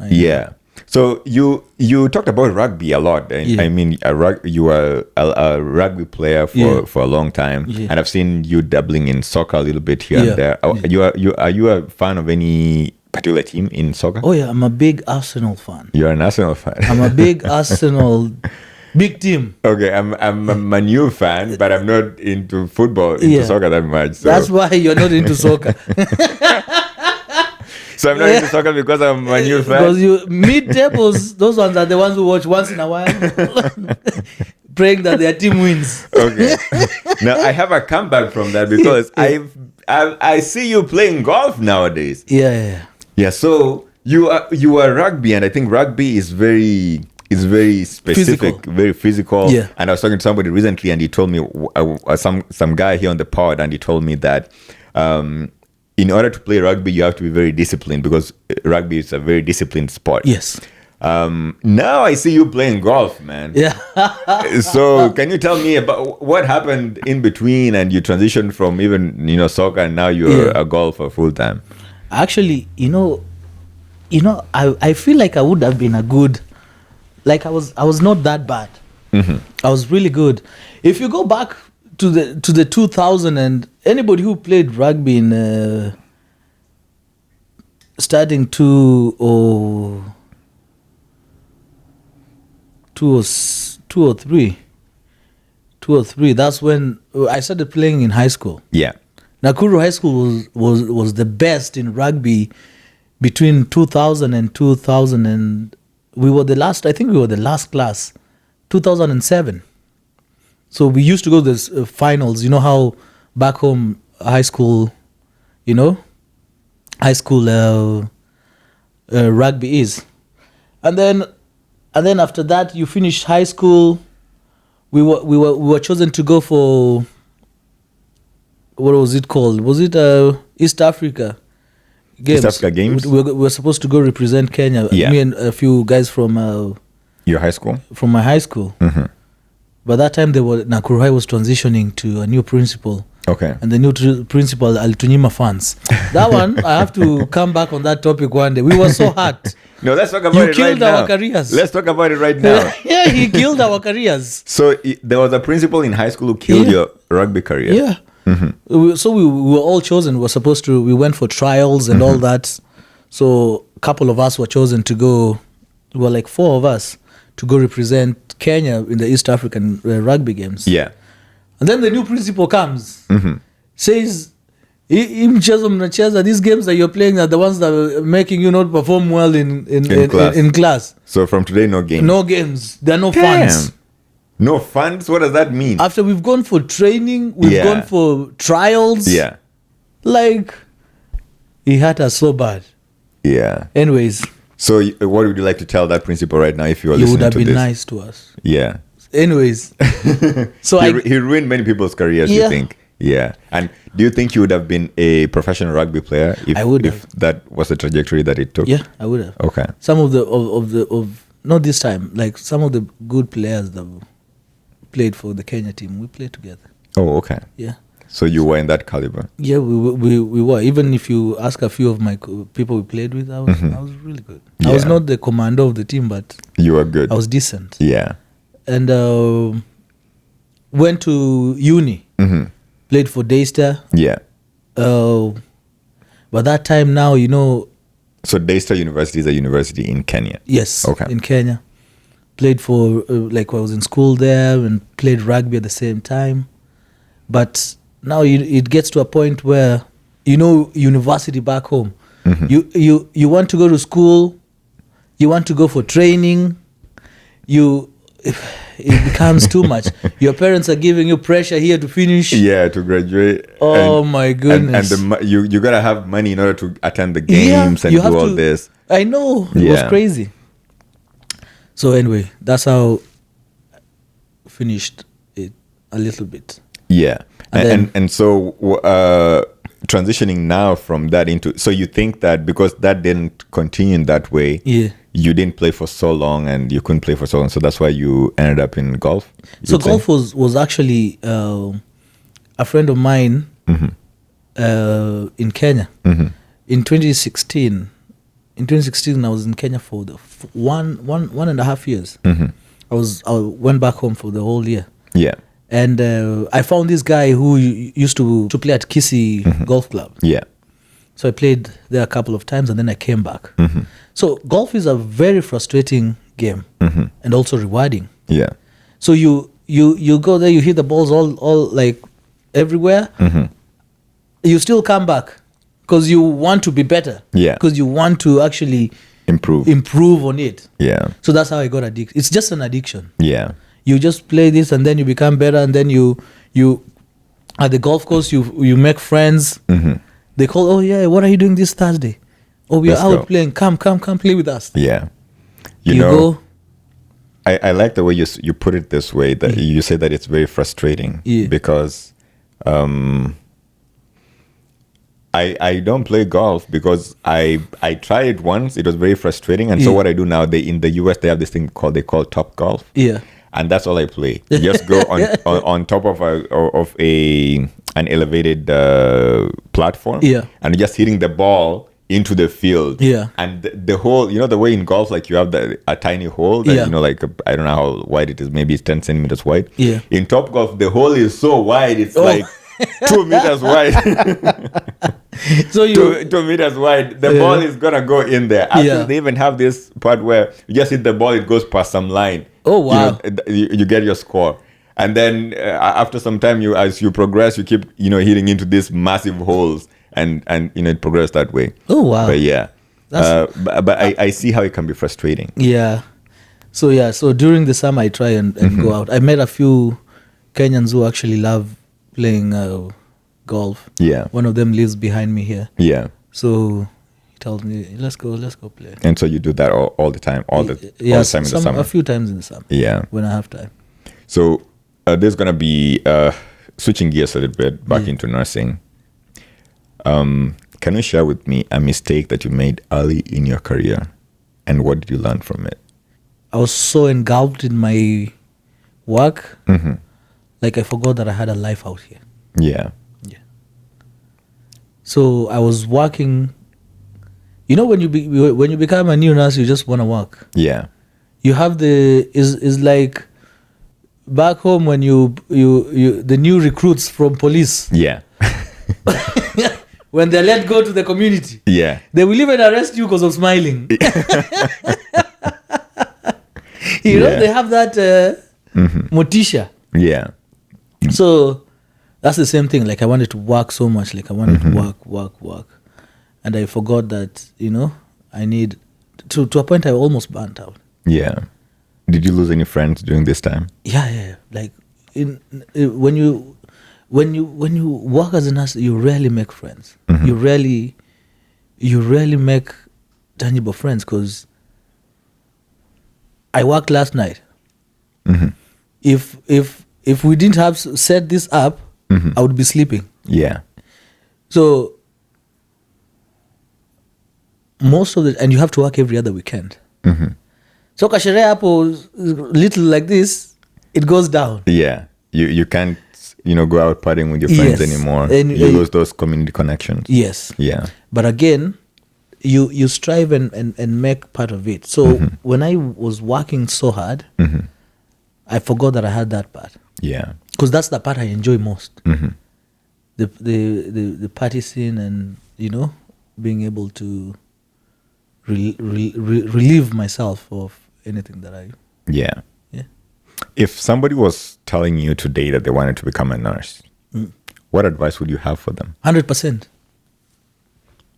Yeah. So you talked about rugby a lot. I mean, you were a rugby player for a long time, and I've seen you dabbling in soccer a little bit here and there. Are you a fan of any particular team in soccer? Oh yeah, I'm a big Arsenal fan. You're an Arsenal fan. I'm a big Arsenal, big team. Okay, I'm a Man fan, but I'm not into football, into soccer that much. So. That's why you're not into soccer. So I'm not into soccer because I'm a Man fan. Because you mid-tables, those ones are the ones who watch once in a while, praying that their team wins. Okay. Now I have a comeback from that because I see you playing golf nowadays. Yeah. So you are rugby, and I think rugby is very specific, very physical. Yeah. And I was talking to somebody recently, and he told me some guy here on the pod, and he told me that in order to play rugby, you have to be very disciplined because rugby is a very disciplined sport. Yes. Now I see you playing golf, man. Yeah. So can you tell me about what happened in between, and you transitioned from even soccer, and now you're a golfer full time? Actually, I feel like I would have been a good, like I was not that bad. Mm-hmm. I was really good. If you go back to the 2000, and anybody who played rugby in starting 203, that's when I started playing in high school. Yeah. Nakuru High School was the best in rugby between 2000 and 2000, and we were the last class, 2007. So we used to go to the finals. You know how back home high school rugby is. And then after that, you finish high school. We were chosen to go for, what was it called? Was it East Africa Games? East Africa Games? We were supposed to go represent Kenya. Yeah. Me and a few guys from your high school? From my high school. Mm-hmm. By that time, Nakuru High was transitioning to a new principal. Okay. And the new principal, Alitunyima fans. That one, I have to come back on that topic one day. We were so hurt. No, let's talk about it right now. You killed our careers. Let's talk about it right now. Yeah, he killed our careers. So there was a principal in high school who killed your rugby career. Yeah. Mm-hmm. So we were all chosen. We went for trials and all that. So a couple of us were chosen to go. We were like 4 of us to go represent Kenya in the East African rugby games. Yeah. And then the new principal comes, says, In these games that you're playing are the ones that are making you not perform well in class. So from today, no games. No games. There are no funds. No funds? What does that mean? After we've gone for training, we've gone for trials. Yeah. Like, he hurt us so bad. Yeah. Anyways. So what would you like to tell that principal right now if you were listening to this? He would have been nice to us. Yeah. Anyways. So he ruined many people's careers, you think? Yeah. And do you think you would have been a professional rugby player if that was the trajectory that it took? Yeah, I would have. Okay. Some of the not this time, like some of the good players that played for the Kenya team, we played together. Oh, okay. Yeah. So you were in that caliber? Yeah, we were. Even if you ask a few of my people we played with, I was really good. Yeah. I was not the commander of the team, but you were good. I was decent. Yeah. And went to uni. Played for Daystar. Yeah. But that time now, So Daystar University is a university in Kenya? Yes. Okay. In Kenya. Played for, I was in school there and played rugby at the same time. But now it gets to a point where, university back home. You want to go to school. You want to go for training. it becomes too much. Your parents are giving you pressure here to finish. Yeah, to graduate. Oh my goodness! And you gotta have money in order to attend the games and do all this. I know, it was crazy. So anyway, that's how I finished it a little bit. Yeah, and so transitioning now from that into, so you think that because that didn't continue in that way, you didn't play for so long and you couldn't play for so long, so that's why you ended up in golf? So golf was actually a friend of mine in Kenya. In 2016. In 2016, I was in Kenya for the one and a half years. I went back home for the whole year. Yeah. And I found this guy who used to play at Kisii Golf Club. Yeah. So I played there a couple of times and then I came back. So golf is a very frustrating game and also rewarding. Yeah. So you go there, you hit the balls all like everywhere. You still come back because you want to be better. Yeah. Because you want to actually improve on it. Yeah. So that's how I got addicted. It's just an addiction. Yeah. You just play this and then you become better, and then you at the golf course you make friends. They call, oh yeah, what are you doing this Thursday? Oh, we are out playing. Come play with us. Yeah. You know, go. I like the way you put it this way, that you say that it's very frustrating because I don't play golf because I tried it once. It was very frustrating, and so what I do now, in the US they have this thing they call Top Golf. Yeah. And that's all I play. You just go on top of an elevated platform. Yeah. And just hitting the ball into the field. Yeah. And the hole, the way in golf, like you have a tiny hole that, like, I don't know how wide it is. Maybe it's 10 centimeters wide. Yeah. In Top Golf, the hole is so wide. It's like 2 meters wide. So 2 meters wide. The ball is going to go in there. Actually, they even have this part where you just hit the ball, it goes past some line. Oh, wow. You get your score. And then after some time, as you progress, you keep, hitting into these massive holes. And it progresses that way. Oh, wow. But yeah. But I see how it can be frustrating. Yeah. So during the summer, I try and go out. I met a few Kenyans who actually love playing golf. Yeah. One of them lives behind me here. Yeah. So he tells me, let's go play. And so you do that all the time, all the time in the summer? A few times in the summer. Yeah. When I have time. So there's going to be, switching gears a little bit back into nursing. Can you share with me a mistake that you made early in your career, and what did you learn from it? I was so engulfed in my work, like I forgot that I had a life out here. Yeah. So I was working. When you become a new nurse, you just want to work. Yeah. You have is like back home when you the new recruits from police. Yeah. When they're let go to the community, they will even arrest you because of smiling. They have that motisha. Yeah. So that's the same thing. Like I wanted to work so much. Like I wanted to work. And I forgot that, I need to a point I almost burnt out. Yeah. Did you lose any friends during this time? Yeah. Like when you work as a nurse, you rarely make friends. You rarely make tangible friends, because I worked last night. If we didn't have set this up, I would be sleeping. Yeah. So most of it, and you have to work every other weekend. So kashere hapo little like this, it goes down. Yeah. You can't go out partying with your friends anymore. And you lose those community connections. Yes. Yeah. But again, you strive and make part of it. So when I was working so hard, I forgot that I had that part. Yeah. Because that's the part I enjoy most. The party scene and, being able to relieve myself of anything that I... Yeah. If somebody was telling you today that they wanted to become a nurse, what advice would you have for them? 100%.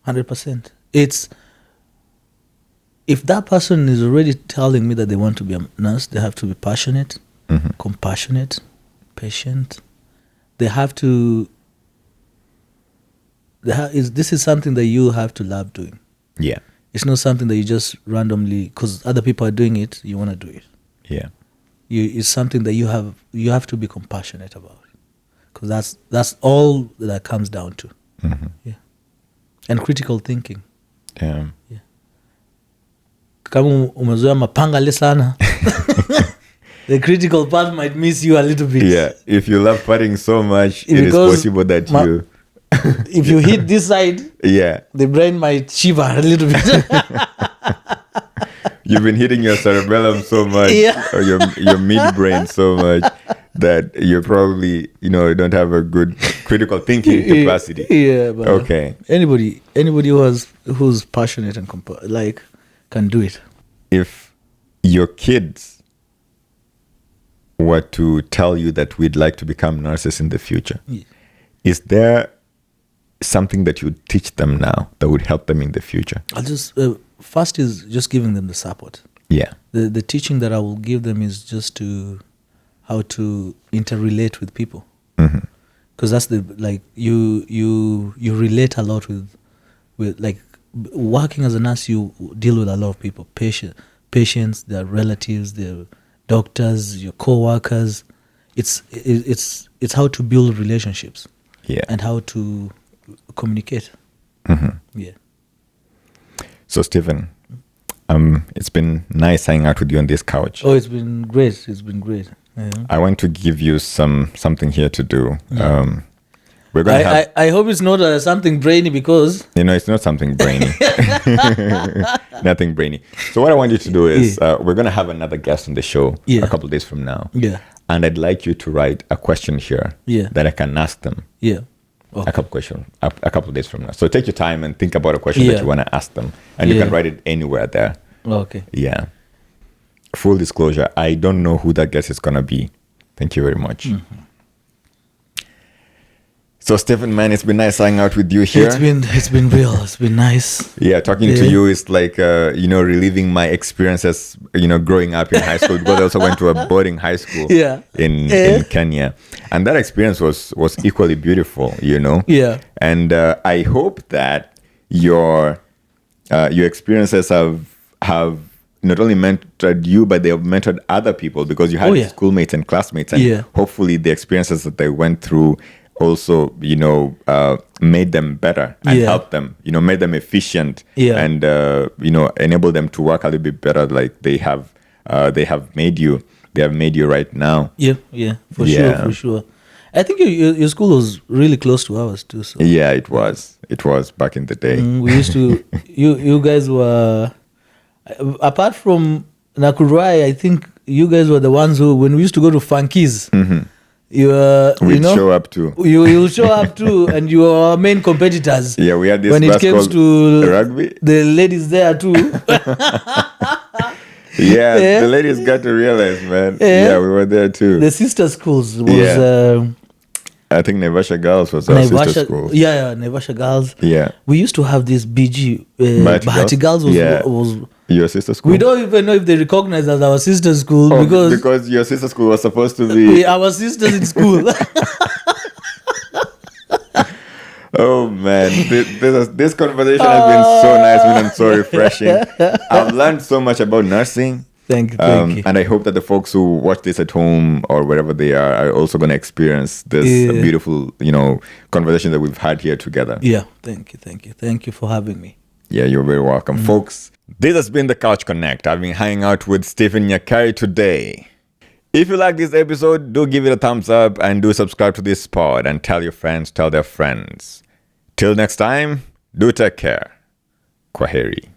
100%. if that person is already telling me that they want to be a nurse, they have to be passionate, compassionate, patient. They have to. This is something that you have to love doing. Yeah. It's not something that you just randomly, because other people are doing it, you want to do it. Yeah. It's something that you have to be compassionate about, because that's all that comes down to. Yeah. And critical thinking. Yeah. Kama umezoea mapanga sana, the critical part might miss you a little bit. Yeah. If you love fighting so much, it is possible that you. If you hit this side, the brain might shiver a little bit. You've been hitting your cerebellum so much, or your midbrain so much, that you probably don't have a good critical thinking capacity. Yeah, but okay. Anybody who's passionate and can do it. If your kids were to tell you that we'd like to become nurses in the future, is there something that you teach them now that would help them in the future? I'll just first is just giving them the support. Yeah. The teaching that I will give them is just how to interrelate with people, because that's you relate a lot with working as a nurse. You deal with a lot of people, patients, their relatives, their doctors, your co-workers. It's how to build relationships. Yeah. And how to communicate. Yeah. So Stephen, it's been nice hanging out with you on this couch. Oh, it's been great. Yeah. I want to give you something here to do. Yeah. We're gonna I hope it's not something brainy, because it's not something brainy. Nothing brainy. So what I want you to do is we're gonna have another guest on the show a couple of days from now. Yeah. And I'd like you to write a question here that I can ask them. Yeah. Okay. A couple of days from now. So take your time and think about a question that you want to ask them. And you can write it anywhere there. Okay. Yeah. Full disclosure, I don't know who that guest is going to be. Thank you very much. So Stephen, man, it's been nice hanging out with you here. It's been real. It's been nice. Yeah, talking to you is like reliving my experiences, growing up in high school, because I also went to a boarding high school in Kenya, and that experience was equally beautiful, Yeah. And I hope that your experiences have not only mentored you, but they have mentored other people, because you had schoolmates and classmates, and hopefully the experiences that they went through also, made them better and helped them, made them efficient and, enable them to work a little bit better, like they have made you right now. Yeah, for sure. I think your school was really close to ours too. So. Yeah, it was back in the day. We used to, you guys were, apart from Nakurai, I think you guys were the ones who, when we used to go to Funkies, we'd show up too. You'll show up too, and you are our main competitors. Yeah, we had this when class it comes to rugby. The ladies there too. The ladies got to realize, man. Yeah, we were there too. The sister schools was. I think Naivasha Girls was our sister school. Yeah, Naivasha Girls. Yeah. We used to have this BG. Bahati Girls was your sister school? We don't even know if they recognize as our sister school, because your sister school was supposed to be our sisters in school. Oh man, this conversation has been so nice and so refreshing. I've learned so much about nursing. Thank you. And I hope that the folks who watch this at home or wherever they are also going to experience this beautiful, conversation that we've had here together. Yeah, thank you. Thank you for having me. Yeah, you're very welcome. Folks, this has been The Couch Connect. I've been hanging out with Stephen Nyakeri today. If you like this episode, do give it a thumbs up and do subscribe to this pod and tell your friends, tell their friends. Till next time, do take care. Kwaheri.